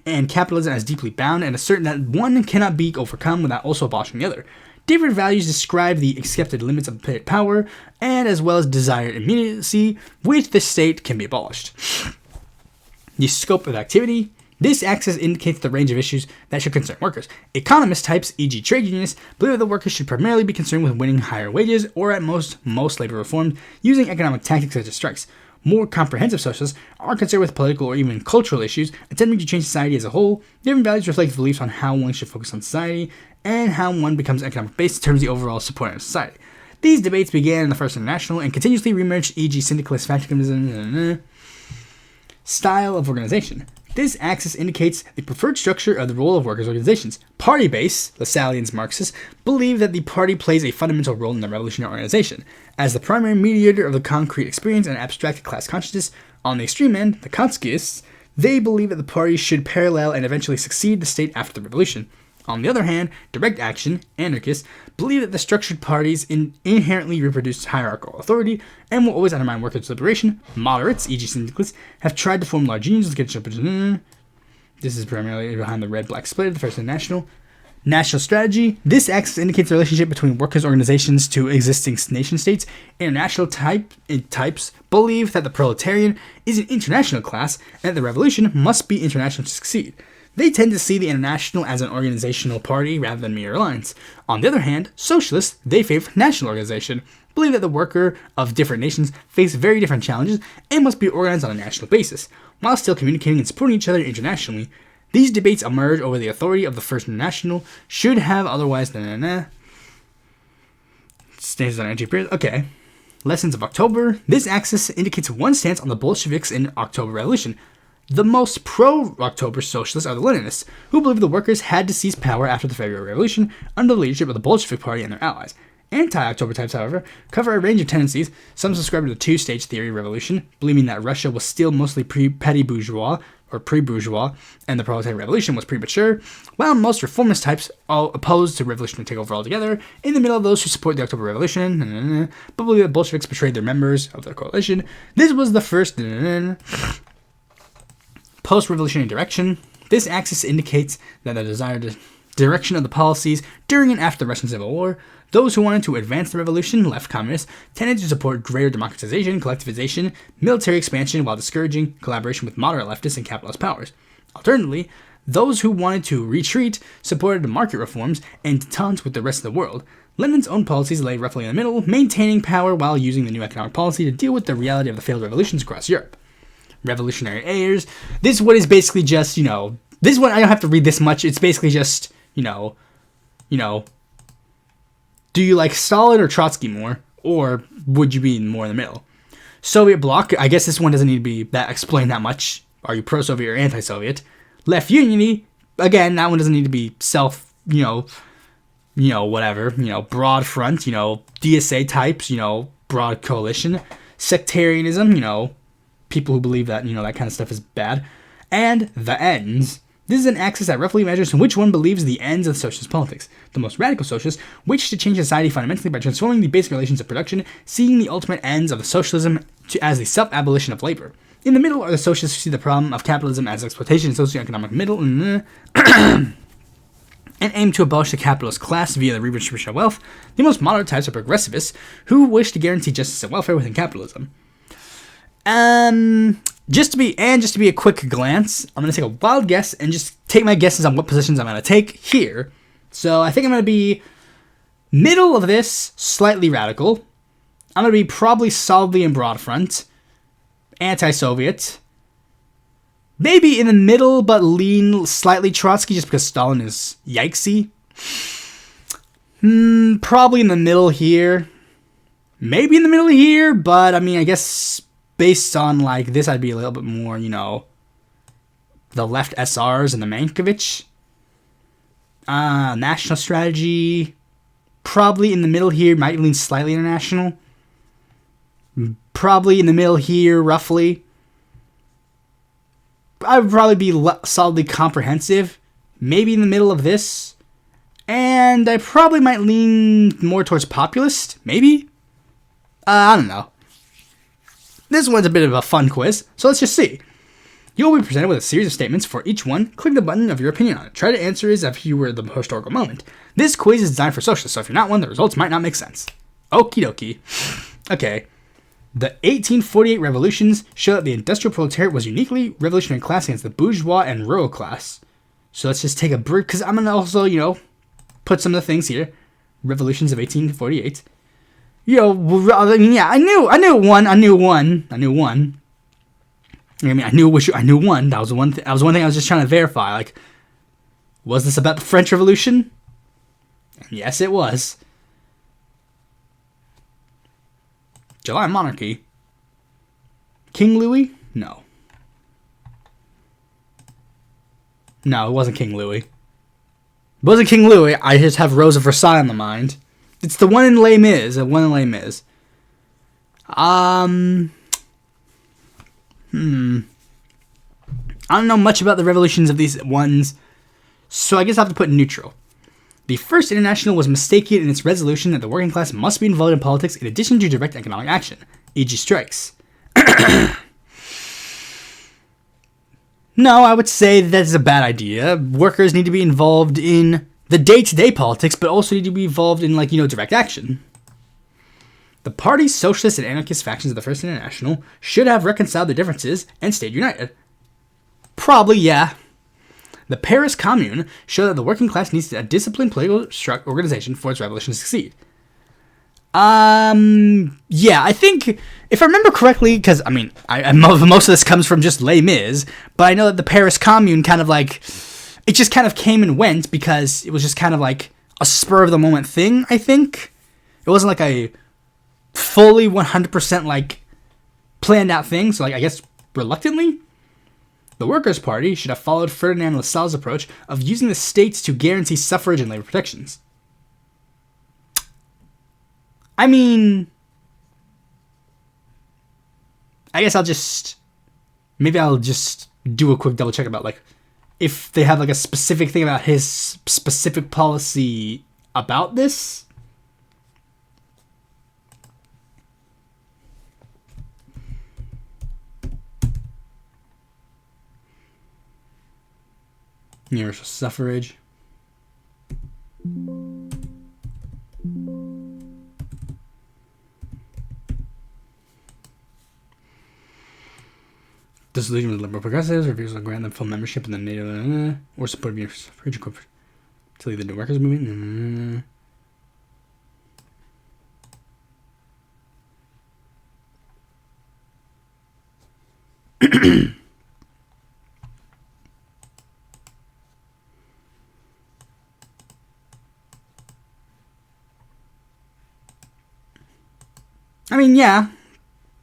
and capitalism as deeply bound and assert that one cannot be overcome without also abolishing the other. Different values describe the accepted limits of power, and as well as desired immediacy, which the state can be abolished. The scope of activity. This axis indicates the range of issues that should concern workers. Economist types, e.g. trade unionists, believe that the workers should primarily be concerned with winning higher wages or at most labor reform using economic tactics such as strikes. More comprehensive socialists are concerned with political or even cultural issues, attempting to change society as a whole. Different values reflect beliefs on how one should focus on society and how one becomes economic based in terms of the overall support of society. These debates began in the First International and continuously reemerged, e.g. syndicalist factionalism. Style of organization. This axis indicates the preferred structure of the role of workers' organizations. Party base, Lassalleans, Marxists, believe that the party plays a fundamental role in the revolutionary organization. As the primary mediator of the concrete experience and abstracted class consciousness, on the extreme end, the Trotskyists, they believe that the party should parallel and eventually succeed the state after the revolution. On the other hand, direct action, anarchists, believe that the structured parties inherently reproduce hierarchical authority and will always undermine workers' liberation. Moderates, e.g. syndicalists, have tried to form large unions. This is primarily behind the red-black split of the First International. National strategy. This axis indicates the relationship between workers' organizations to existing nation-states. International types believe that the proletarian is an international class and that the revolution must be international to succeed. They tend to see the International as an organizational party rather than mere alliance. On the other hand, socialists, they favor national organization, believe that the worker of different nations face very different challenges and must be organized on a national basis, while still communicating and supporting each other internationally. These debates emerge over the authority of the First International, should have otherwise... Stages on energy period. Okay. Lessons of October. This axis indicates one stance on the Bolsheviks in October Revolution. The most pro-October socialists are the Leninists, who believe the workers had to seize power after the February Revolution under the leadership of the Bolshevik Party and their allies. Anti-October types, however, cover a range of tendencies. Some subscribe to the two-stage theory of revolution, believing that Russia was still mostly petty bourgeois, or pre-bourgeois, and the proletarian revolution was premature, while most reformist types are opposed to revolutionary takeover altogether. In the middle of those who support the October Revolution, but believe that Bolsheviks betrayed their members of their coalition. This was the first post-revolutionary direction. This axis indicates that the desired direction of the policies during and after the Russian Civil War. Those who wanted to advance the revolution, left communists, tended to support greater democratization, collectivization, military expansion, while discouraging collaboration with moderate leftists and capitalist powers. Alternatively, those who wanted to retreat supported market reforms and détente with the rest of the world. Lenin's own policies lay roughly in the middle, maintaining power while using the new economic policy to deal with the reality of the failed revolutions across Europe. Revolutionary heirs. This is what is basically just, this is what I don't have to read this much. It's basically just, do you like Stalin or Trotsky more, or would you be more in the middle? Soviet bloc, I guess this one doesn't need to be that explained that much. Are you pro-Soviet or anti-Soviet? Left unity, again, that one doesn't need to be whatever, broad front, DSA types, broad coalition. Sectarianism, people who believe that, that kind of stuff is bad. And the ends. This is an axis that roughly measures which one believes the ends of socialist politics. The most radical socialists wish to change society fundamentally by transforming the basic relations of production, seeing the ultimate ends of socialism as the self-abolition of labor. In the middle are the socialists who see the problem of capitalism as exploitation and socioeconomic middle, and aim to abolish the capitalist class via the redistribution of wealth. The most moderate types are progressivists, who wish to guarantee justice and welfare within capitalism. Just to be a quick glance, I'm going to take a wild guess and just take my guesses on what positions I'm going to take here. So I think I'm going to be middle of this, slightly radical. I'm going to be probably solidly in broad front, anti-Soviet. Maybe in the middle, but lean slightly Trotsky, just because Stalin is yikesy. Probably in the middle here. Maybe in the middle here, but I mean, I guess based on like this, I'd be a little bit more, the left SRs and the Mankiewicz. National strategy, probably in the middle here, might lean slightly international. Probably in the middle here, roughly. I would probably be solidly comprehensive, maybe in the middle of this. And I probably might lean more towards populist, maybe? I don't know. This one's a bit of a fun quiz, so let's just see. You'll be presented with a series of statements. For each one, click the button of your opinion on it. Try to answer as if you were the historical moment. This quiz is designed for socialists, so if you're not one, the results might not make sense. Okie dokie. Okay. The 1848 revolutions show that the industrial proletariat was uniquely revolutionary class against the bourgeois and rural class. So let's just take a break, because I'm going to also, put some of the things here. Revolutions of 1848. I knew one. I knew one. I knew one. That was one thing. That was one thing I was just trying to verify. Like, was this about the French Revolution? And yes, it was. July Monarchy. King Louis? No. No, it wasn't King Louis. It wasn't King Louis. I just have Rose of Versailles on the mind. It's the one in Les Mis. I don't know much about the revolutions of these ones, so I guess I have to put neutral. The First International was mistaken in its resolution that the working class must be involved in politics in addition to direct economic action, e.g. strikes. No, I would say that's a bad idea. Workers need to be involved in the day-to-day politics, but also need to be involved in, direct action. The party's socialist and anarchist factions of the First International should have reconciled their differences and stayed united. Probably, yeah. The Paris Commune showed that the working class needs a disciplined political organization for its revolution to succeed. Yeah, I think, if I remember correctly, because, most of this comes from just Les Mis, but I know that the Paris Commune kind of, it just kind of came and went because it was just kind of, a spur-of-the-moment thing, I think. It wasn't, a fully 100%, planned-out thing, so, I guess, reluctantly? The Workers' Party should have followed Ferdinand Lassalle's approach of using the states to guarantee suffrage and labor protections. I mean, I guess I'll just do a quick double check about, like, if they have, like, a specific thing about his specific policy about this. Universal suffrage. Disillusion with liberal progressives, refusal to grant them full membership in the NATO, or support of universal suffrage to lead the new workers' movement. I mean, yeah,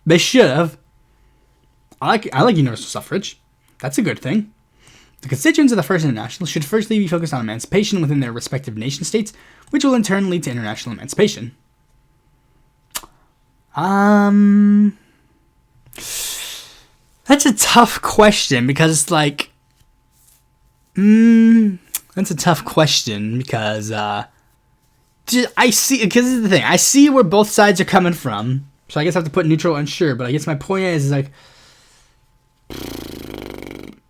they should have. I like universal suffrage. That's a good thing. The constituents of the First International should firstly be focused on emancipation within their respective nation states, which will in turn lead to international emancipation. That's a tough question because, like, that's a tough question because, I see, because this is the thing, I see where both sides are coming from, so I guess I have to put neutral unsure, but I guess my point is like,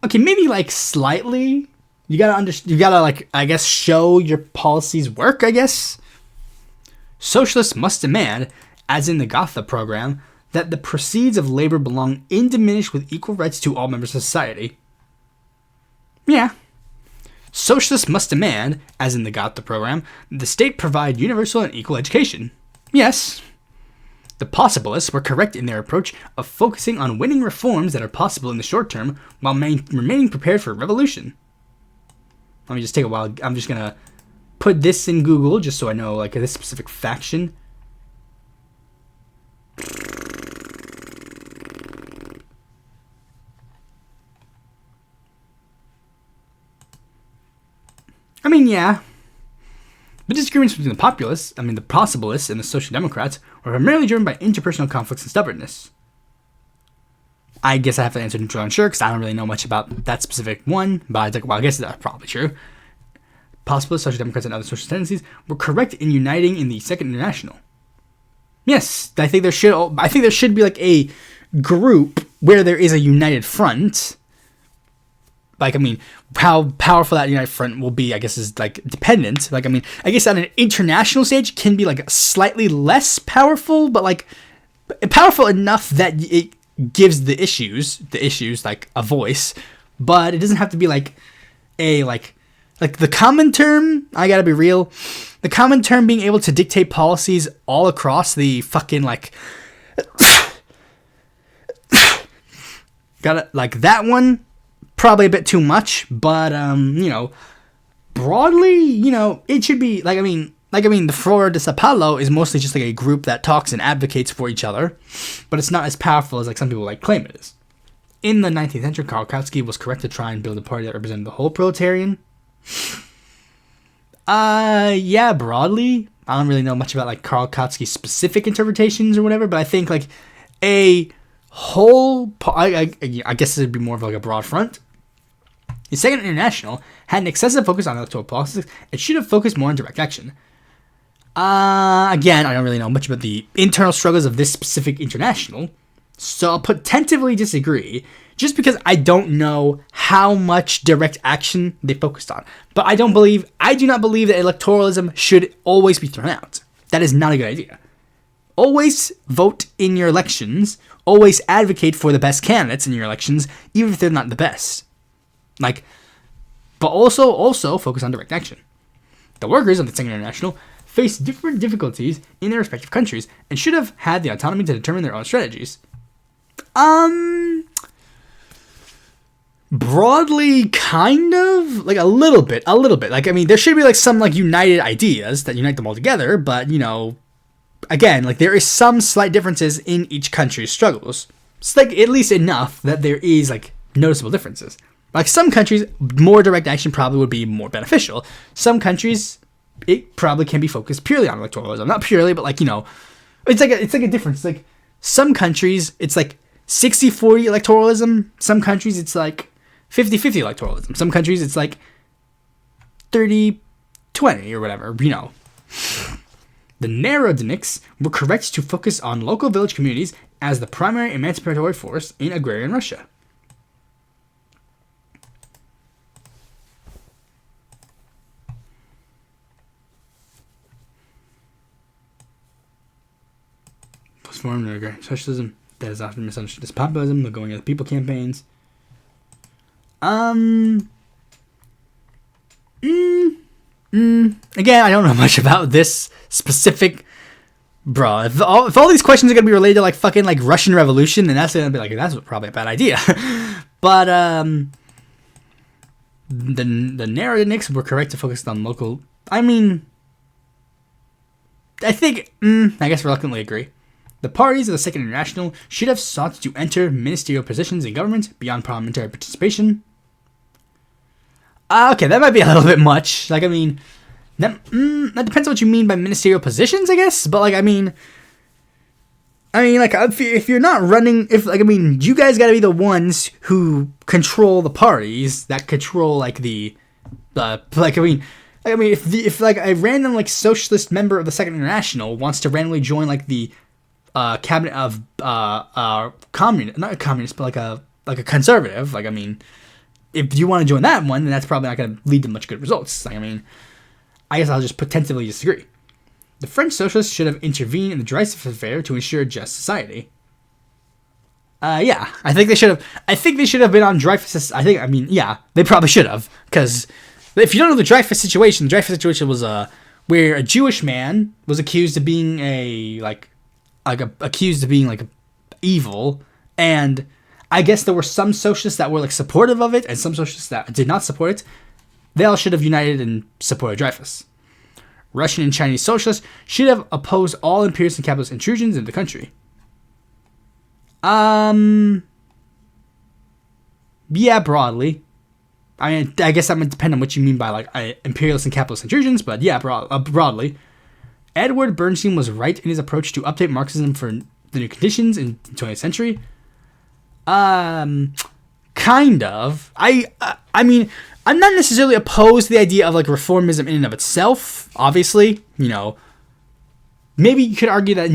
okay, maybe, like, slightly, you gotta, like, I guess, show your policies work, I guess. Socialists must demand, as in the Gotha program, that the proceeds of labor belong undiminished with equal rights to all members of society. Yeah. Socialists must demand, as in the Gotha program, that the state provide universal and equal education. Yes. The possibilists were correct in their approach of focusing on winning reforms that are possible in the short term while remaining prepared for revolution. Let me just take a while. I'm just going to put this in Google just so I know, like, this specific faction. I mean, yeah. The disagreements between the populists, the possibilists, and the Social Democrats were primarily driven by interpersonal conflicts and stubbornness. I guess I have to answer neutral unsure because I don't really know much about that specific one, but I was like, well, I guess that's probably true. Possibilists, Social Democrats, and other social tendencies were correct in uniting in the Second International. Yes, I think there should be, like, a group where there is a united front. Like, I mean, how powerful that united front will be, I guess, is, like, dependent. Like, I mean, I guess on an international stage can be, like, slightly less powerful, but, like, powerful enough that it gives the issues, like, a voice. But it doesn't have to be, like, like the common term, I gotta be real, the common term being able to dictate policies all across the fucking, like, gotta, like, that one, probably a bit too much, but, broadly, it should be, the Flora de Sao Paulo is mostly just, like, a group that talks and advocates for each other, but it's not as powerful as, like, some people, like, claim it is. In the 19th century, Karl Kautsky was correct to try and build a party that represented the whole proletarian. Yeah, broadly. I don't really know much about, like, Karl Kautsky's specific interpretations or whatever, but I think, like, a whole, I guess it would be more of, like, a broad front. The Second International had an excessive focus on electoral politics. It should have focused more on direct action. Again, I don't really know much about the internal struggles of this specific international, so I'll tentatively disagree, just because I don't know how much direct action they focused on. But I do not believe that electoralism should always be thrown out. That is not a good idea. Always vote in your elections. Always advocate for the best candidates in your elections, even if they're not the best. But also focus on direct action. The workers of the Second International face different difficulties in their respective countries and should have had the autonomy to determine their own strategies. Broadly, kind of, like, a little bit. Like, I mean, there should be, like, some, like, united ideas that unite them all together, but, again, like, there is some slight differences in each country's struggles. It's, like, at least enough that there is, like, noticeable differences. Like, some countries, more direct action probably would be more beneficial. Some countries, it probably can be focused purely on electoralism. Not purely, but, like, it's like a difference. Like some countries, it's like 60-40 electoralism. Some countries, it's like 50-50 electoralism. Some countries, it's like 30-20 or whatever. You know. The Narodniks were correct to focus on local village communities as the primary emancipatory force in agrarian Russia. Postmodern agrarian socialism that is often misunderstood as populism, the going of the people campaigns. Again, I don't know much about this specific, bro. If all these questions are gonna be related to like fucking like Russian Revolution, then that's gonna be like that's probably a bad idea. But the Narodniks were correct to focus on local. I mean, I think I guess reluctantly agree. The parties of the Second International should have sought to enter ministerial positions in government beyond parliamentary participation. Okay, that might be a little bit much. Like, I mean, that depends on what you mean by ministerial positions, I guess. But like, I mean, like, if you're not running, you guys got to be the ones who control the parties that control like if like a random like socialist member of the Second International wants to randomly join like the cabinet of not a communist, but like a conservative, like I mean. If you want to join that one, then that's probably not going to lead to much good results. Like, I mean, I guess I'll just potentially disagree. The French socialists should have intervened in the Dreyfus affair to ensure a just society. Yeah, I think they should have. I think they should have been on Dreyfus. Yeah, they probably should have. Because if you don't know the Dreyfus situation was where a Jewish man was accused of being evil, and I guess there were some socialists that were like supportive of it and some socialists that did not support it. They all should have united and supported Dreyfus. Russian and Chinese socialists should have opposed all imperialist and capitalist intrusions into the country. Yeah, broadly. I mean, I guess that might depend on what you mean by like imperialist and capitalist intrusions, but yeah, broadly. Edward Bernstein was right in his approach to update Marxism for the new conditions in the 20th century. Kind of. I mean, I'm not necessarily opposed to the idea of like reformism in and of itself. Obviously, you know, maybe you could argue that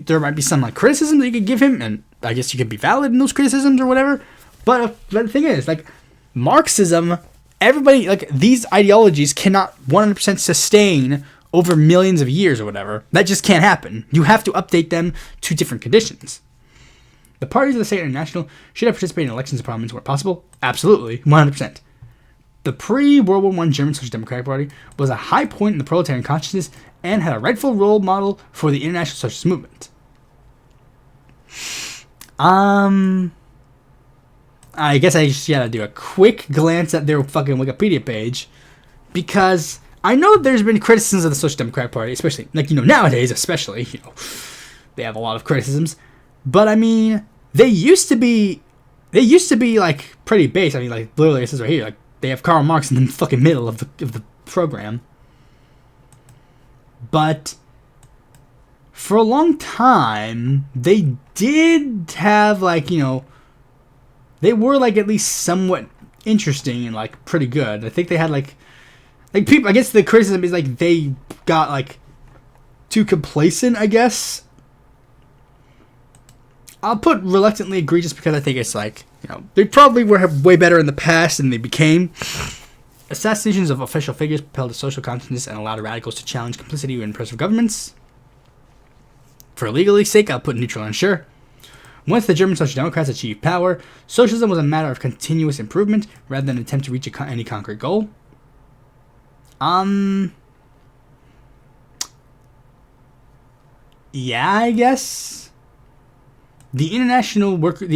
there might be some like criticism that you could give him, and I guess you could be valid in those criticisms or whatever. But the thing is, like, Marxism, everybody, like, these ideologies cannot 100% sustain over millions of years or whatever. That just can't happen. You have to update them to different conditions. The parties of the Second International should have participated in elections and parliaments where possible. Absolutely, 100%. The pre-World War I German Social Democratic Party was a high point in the proletarian consciousness and had a rightful role model for the international socialist movement. I guess I just gotta do a quick glance at their fucking Wikipedia page, because I know there's been criticisms of the Social Democratic Party, especially, like, you know, nowadays, especially, you know, they have a lot of criticisms. But I mean, they used to be like pretty base. I mean, like, literally, it says right here, like, they have Karl Marx in the fucking middle of the program. But for a long time, they did have, like, you know, they were like at least somewhat interesting and like pretty good. I think they had like people. I guess the criticism is like they got like too complacent, I guess. I'll put reluctantly agree just because I think it's like, you know, they probably were way better in the past than they became. Assassinations of official figures propelled a social consciousness and allowed radicals to challenge complicity in oppressive governments. For legality sake, I'll put neutral and sure. Once the German Social Democrats achieved power, socialism was a matter of continuous improvement rather than an attempt to reach any concrete goal. Yeah, I guess. The international worker,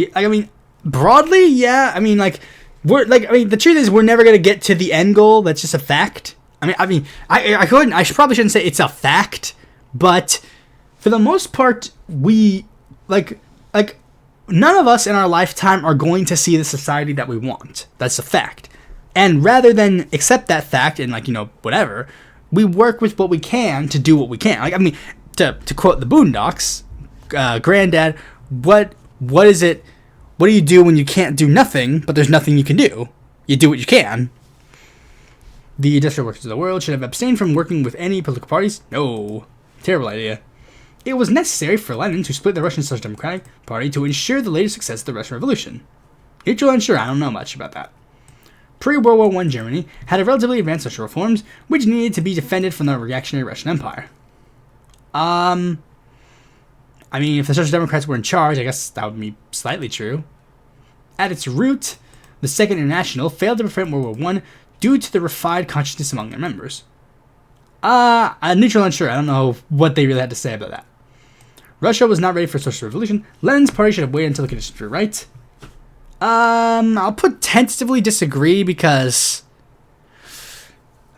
broadly, yeah. I mean, like, the truth is, we're never gonna get to the end goal. That's just a fact. I probably shouldn't say it's a fact, but for the most part, we none of us in our lifetime are going to see the society that we want. That's a fact. And rather than accept that fact and, like, you know, whatever, we work with what we can to do what we can. Like, I mean, to quote the Boondocks, Granddad, what is it? What do you do when you can't do nothing, but there's nothing you can do? You do what you can. The industrial workers of the world should have abstained from working with any political parties? No. Terrible idea. It was necessary for Lenin to split the Russian Social Democratic Party to ensure the later success of the Russian Revolution. Neutral and sure, I don't know much about that. Pre-World War I Germany had a relatively advanced social reforms, which needed to be defended from the reactionary Russian Empire. I mean, if the Social Democrats were in charge, I guess that would be slightly true. At its root, the Second International failed to prevent World War I due to the refined consciousness among their members. I'm neutral and sure. I don't know what they really had to say about that. Russia was not ready for a social revolution. Lenin's party should have waited until the conditions were right. I'll put tentatively disagree because,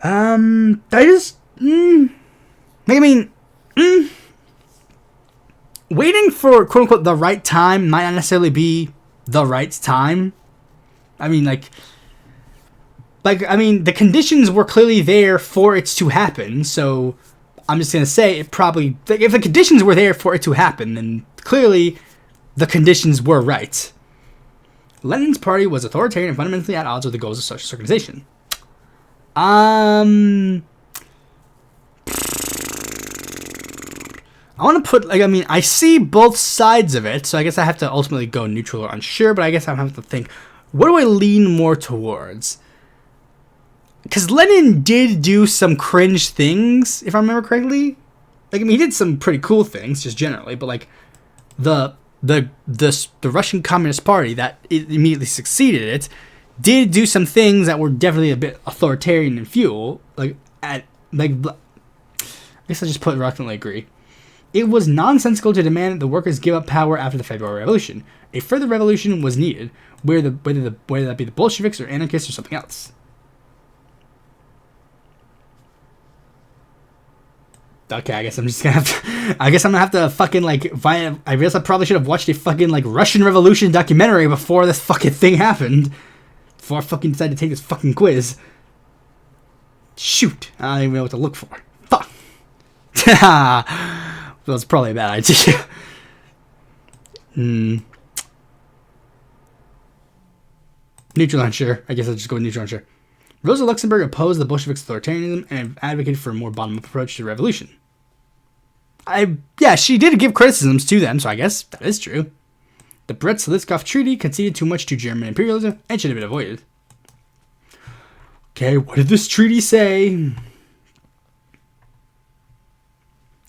waiting for quote unquote the right time might not necessarily be the right time. The conditions were clearly there for it to happen, so I'm just gonna say it probably, if the conditions were there for it to happen, then clearly the conditions were right. Lenin's party was authoritarian and fundamentally at odds with the goals of socialist organization. I want to put, I see both sides of it, so I guess I have to ultimately go neutral or unsure, but I guess I have to think, what do I lean more towards? Because Lenin did do some cringe things, if I remember correctly. He did some pretty cool things, just generally, but, the Russian Communist Party that immediately succeeded it did do some things that were definitely a bit authoritarian in fuel. I guess I just put reluctantly agree. It was nonsensical to demand that the workers give up power after the February Revolution. A further revolution was needed, whether that be the Bolsheviks or anarchists or something else. Okay, I guess I'm just gonna have to fucking I guess I probably should have watched a fucking Russian Revolution documentary before this fucking thing happened. Before I fucking decided to take this fucking quiz. Shoot, I don't even know what to look for. Fuck. Well, it's probably a bad idea. Neutral unsure. I guess I'll just go with neutral unsure. Rosa Luxemburg opposed the Bolsheviks' authoritarianism and advocated for a more bottom-up approach to the revolution. She did give criticisms to them, so I guess that is true. The Brest-Litovsk Treaty conceded too much to German imperialism and should have been avoided. Okay, what did this treaty say?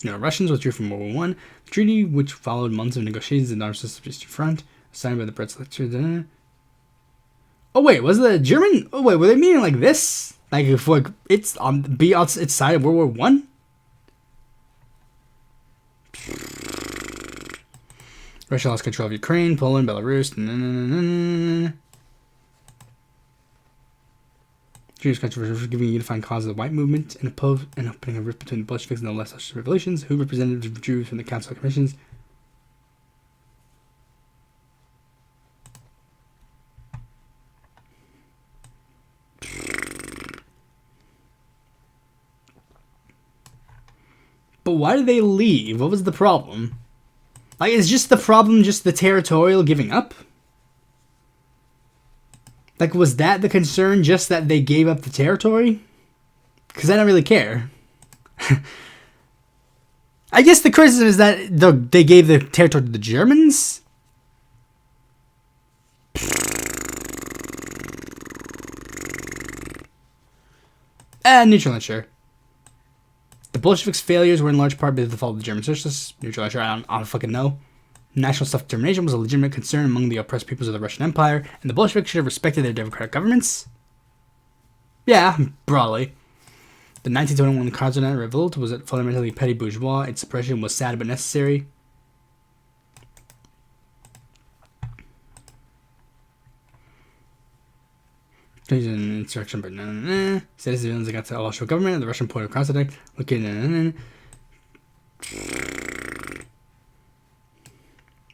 Russians withdrew from World War I. The treaty, which followed months of negotiations in the Eastern Front, signed by the Brest-Litovsk. Oh wait, was the German? Oh wait, were they meaning like this? If it's on its side of World War One? Russia lost control of Ukraine, Poland, Belarus. Jewish controversy for giving a unifying cause of the white movement and opening a rift between the Bolsheviks and the less socialist revolutions. Who representatives of Jews from the Council of Commissions? But why did they leave? What was the problem? Is just the problem just the territorial giving up? Was that the concern, just that they gave up the territory? Because I don't really care. I guess the criticism is that they gave the territory to the Germans? Neutral, not sure. The Bolsheviks' failures were in large part because of the fault of the German socialists. Neutral, sure, I don't fucking know. National self-determination was a legitimate concern among the oppressed peoples of the Russian Empire, and the Bolsheviks should have respected their democratic governments. Yeah, broadly. The 1921 Kazan revolt was fundamentally petty bourgeois. Its suppression was sad but necessary. Insurrection, but citizens against the Electoral government, the Russian point of contact,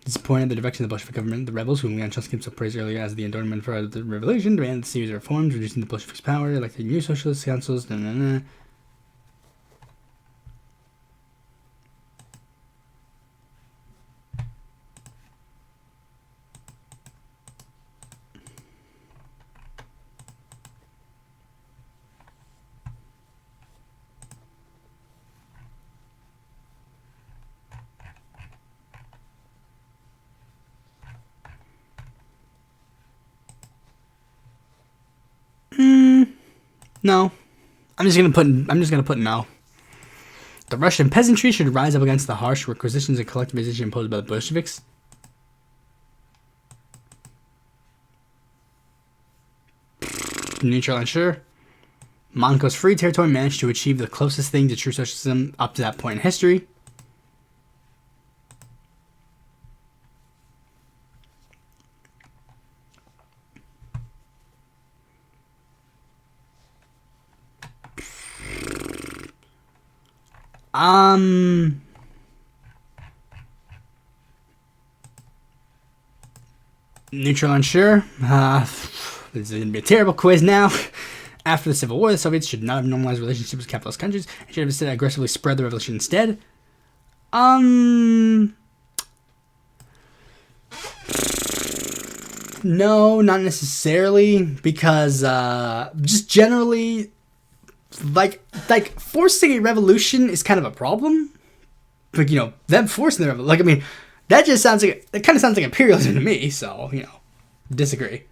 disappointed the direction of the Bolshevik government. The rebels, whom Leon Trotsky himself praised earlier as the endowment for the revolution, demanded a series of reforms, reducing the Bolsheviks' power, elected new socialist councils. No. I'm just gonna put no. The Russian peasantry should rise up against the harsh requisitions and collectivization imposed by the Bolsheviks. Neutral and sure. Monaco's free territory managed to achieve the closest thing to true socialism up to that point in history. Neutral and sure. This is going to be a terrible quiz now. After the Civil War, the Soviets should not have normalized relationships with capitalist countries and should have instead aggressively spread the revolution instead. No, not necessarily, because just generally, like forcing a revolution is kind of a problem. Like, you know, them forcing the revolution, like, I mean, that just sounds like, it kind of sounds like imperialism to me, so, you know, disagree.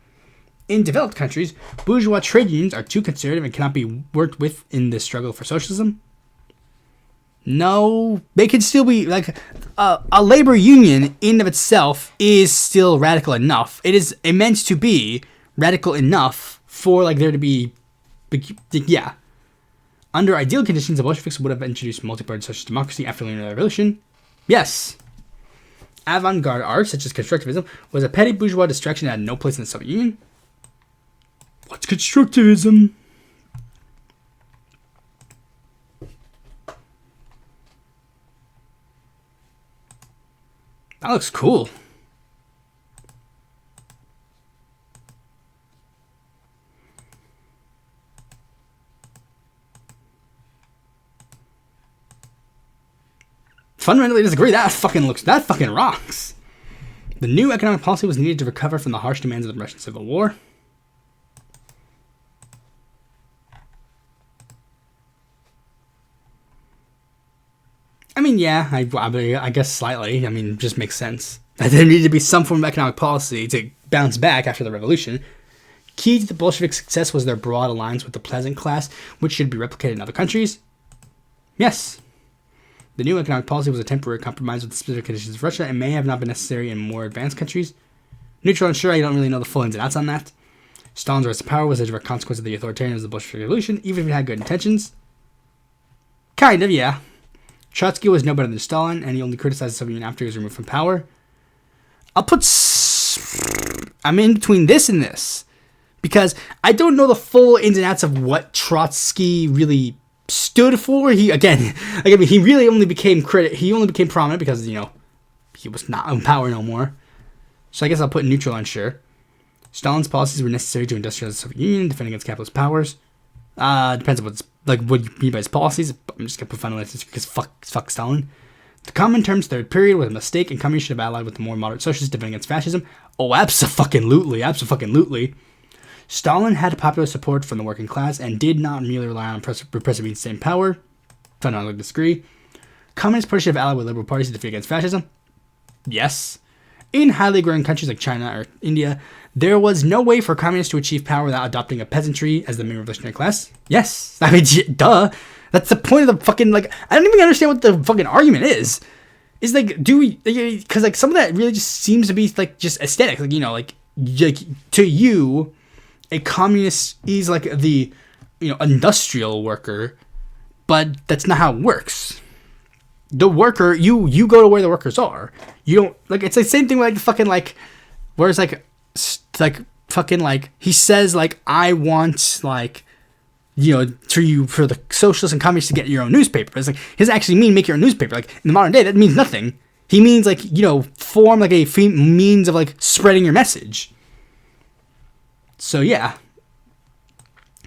In developed countries, bourgeois trade unions are too conservative and cannot be worked with in the struggle for socialism. No, they could still be, like, a labor union in of itself is still radical enough. It is meant to be radical enough for, like, there to be, yeah. Under ideal conditions, the Bolsheviks would have introduced multi-party socialist democracy after the Revolution. Yes. Avant-garde art, such as constructivism, was a petty bourgeois distraction that had no place in the Soviet Union. What's constructivism? That looks cool. Fundamentally disagree. That fucking rocks. The new economic policy was needed to recover from the harsh demands of the Russian Civil War. I mean, yeah, I guess slightly. I mean, it just makes sense. There needed to be some form of economic policy to bounce back after the revolution. Key to the Bolshevik success was their broad alliance with the peasant class, which should be replicated in other countries. Yes. The new economic policy was a temporary compromise with the specific conditions of Russia and may have not been necessary in more advanced countries. Neutral and sure, I don't really know the full ins and outs on that. Stalin's rise to power was a direct consequence of the authoritarianism of the Bolshevik Revolution, even if it had good intentions. Kind of, yeah. Trotsky was no better than Stalin, and he only criticized the Soviet Union after he was removed from power. I'm in between this and this, because I don't know the full ins and outs of what Trotsky really stood for. He really only became prominent because, you know, he was not in power no more. So I guess I'll put neutral on sure. Stalin's policies were necessary to industrialize the Soviet Union, defend against capitalist powers. Depends on what you mean by his policies. I'm just gonna put fundamentalists because fuck Stalin. The common terms third period was a mistake, and communists should have allied with the more moderate socialists defending against fascism. Oh, absolutely. Stalin had popular support from the working class and did not merely rely on repressive means to stay in power. Fundamentally disagree. Communist parties should have allied with liberal parties to defeat against fascism. Yes. In highly growing countries like China or India, there was no way for communists to achieve power without adopting a peasantry as the main revolutionary class. Yes. I mean, duh. That's the point of the fucking, like, I don't even understand what the fucking argument is. Is, like, because, like, some of that really just seems to be, like, just aesthetic. Like, you know, like to you, a communist is, like, the, you know, industrial worker, but that's not how it works. The worker, you go to where the workers are. You don't, like, it's the same thing with, like, fucking, like, where it's, like, fucking, like, he says, like, I want, like, you know, for the socialists and communists to get your own newspaper. It's like, he doesn't actually mean make your own newspaper. Like, in the modern day, that means nothing. He means, like, you know, form, like, a means of, like, spreading your message. So, yeah.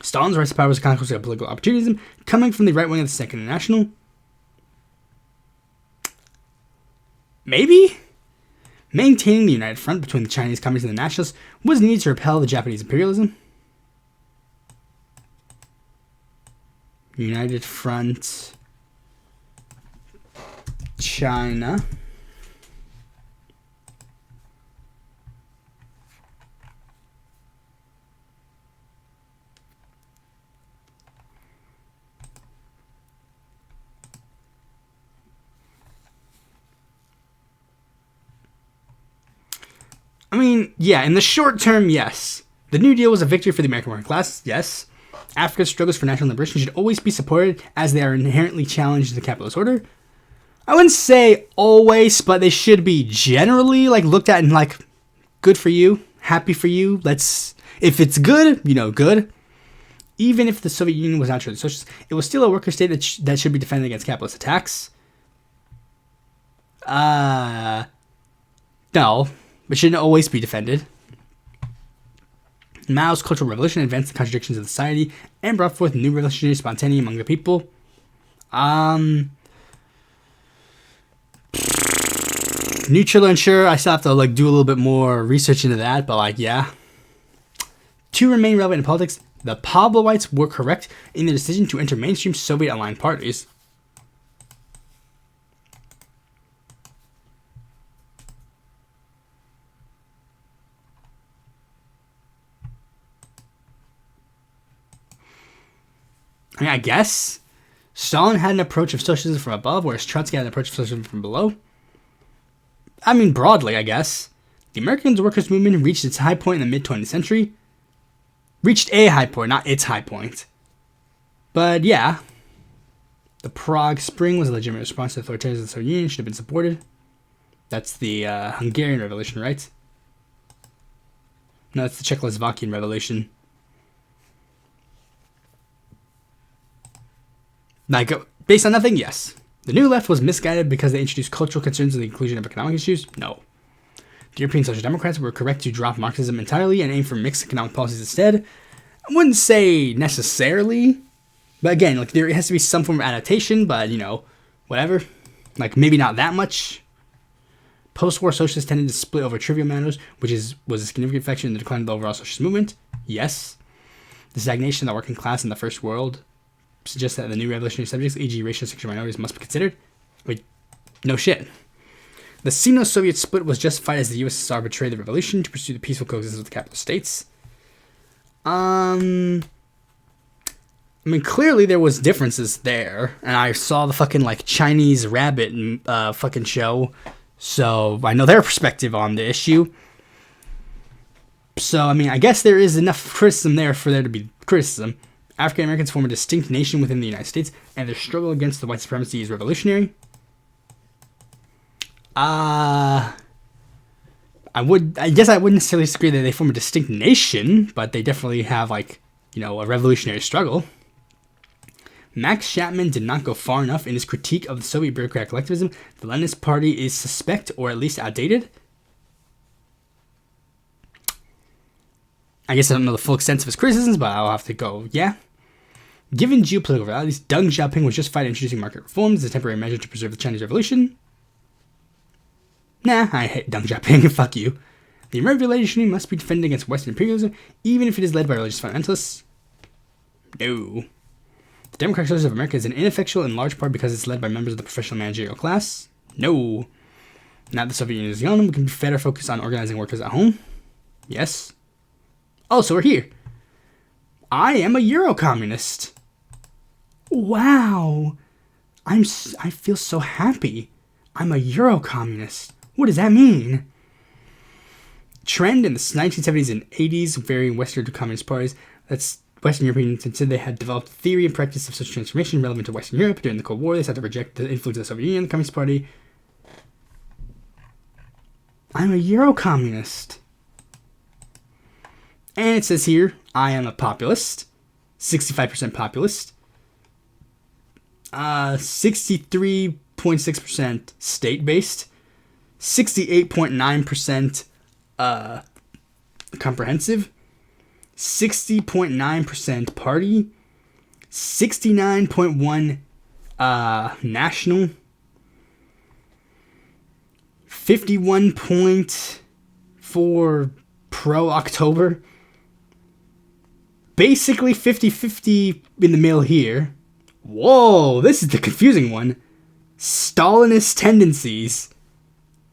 Stalin's rise to power was a consequence of political opportunism coming from the right wing of the Second International. Maybe? Maintaining the united front between the Chinese communists and the nationalists was needed to repel the Japanese imperialism. United Front, China. mean, yeah, in the short term, yes. The New Deal was a victory for the American working class, yes. Africa's struggles for national liberation should always be supported as they are inherently challenged in the capitalist order. I wouldn't say always, but they should be generally like looked at and like good for you, happy for you. If it's good, good. Even if the Soviet Union was not truly socialist, it was still a worker state that should be defended against capitalist attacks. No, but shouldn't always be defended. Mao's Cultural Revolution advanced the contradictions of society and brought forth new revolutionary spontaneity among the people. Neutral and sure, I still have to do a little bit more research into that, but yeah. To remain relevant in politics, the Pavlovites were correct in their decision to enter mainstream Soviet-aligned parties. I mean, I guess Stalin had an approach of socialism from above, whereas Trotsky had an approach of socialism from below. I mean, broadly, I guess. The American workers' movement reached its high point in the mid-20th century. Reached a high point, not its high point. But yeah, the Prague Spring was a legitimate response to the authoritarianism of the Soviet Union, should have been supported. That's the Hungarian Revolution, right? No, that's the Czechoslovakian Revolution. Based on nothing, yes. The New Left was misguided because they introduced cultural concerns and the inclusion of economic issues? No. The European Social Democrats were correct to drop Marxism entirely and aim for mixed economic policies instead. I wouldn't say necessarily, but again, there has to be some form of adaptation, but, whatever. Maybe not that much. Post-war socialists tended to split over trivial matters, which was a significant factor in the decline of the overall socialist movement. Yes. The stagnation of the working class in the first world suggests that the new revolutionary subjects, e.g. racial and sexual minorities, must be considered. Wait, no shit. The Sino-Soviet split was justified as the USSR betrayed the revolution to pursue the peaceful coexistence with the capitalist states. I mean, clearly there was differences there, and I saw the fucking Chinese rabbit fucking show, so I know their perspective on the issue. So I mean, I guess there is enough criticism there for there to be criticism. African Americans form a distinct nation within the United States, and their struggle against the white supremacy is revolutionary. I guess I wouldn't necessarily disagree that they form a distinct nation, but they definitely have a revolutionary struggle. Max Chapman did not go far enough in his critique of the Soviet bureaucratic collectivism. The Leninist Party is suspect, or at least outdated. I guess I don't know the full extent of his criticisms, but I'll have to go, yeah. Given geopolitical realities, Deng Xiaoping was justified in introducing market reforms as a temporary measure to preserve the Chinese Revolution. Nah, I hate Deng Xiaoping, fuck you. The American revolution must be defended against Western imperialism, even if it is led by religious fundamentalists. No. The Democratic Socialists of America is an ineffectual in large part because it's led by members of the professional managerial class. No. Now the Soviet Union is gone, we can better focus on organizing workers at home. Yes. Oh, so we're here. I am a Euro-communist. Wow. I feel so happy. I'm a Euro-communist. What does that mean? Trend in the 1970s and 80s, varying Western communist parties, that's Western Europeans said they had developed theory and practice of such transformation relevant to Western Europe. During the Cold War, they sought to reject the influence of the Soviet Union and the Communist Party. I'm a Euro-communist. And it says here, I am a populist. 65% populist. 63.6% state-based. 68.9% comprehensive. 60.9% party. 69.1% national. 51.4% pro-October. Basically 50-50 in the middle here. Whoa, this is the confusing one. Stalinist tendencies.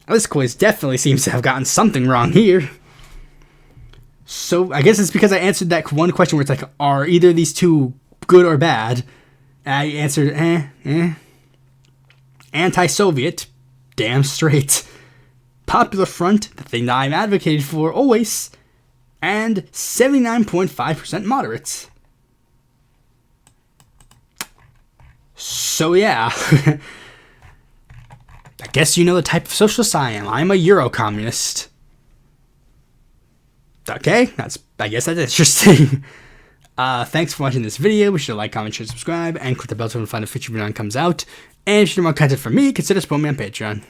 This quiz definitely seems to have gotten something wrong here. So, I guess it's because I answered that one question where it's are either of these two good or bad? And I answered, Anti-Soviet. Damn straight. Popular Front, the thing that I've advocated for always, and 79.5% moderates. So yeah, I guess you know the type of socialist I am. I'm a Euro-communist. Okay, I guess that's interesting. Thanks for watching this video. Be sure to like, comment, share, subscribe, and click the bell to notify when a future video comes out. And if you want more content from me, consider supporting me on Patreon.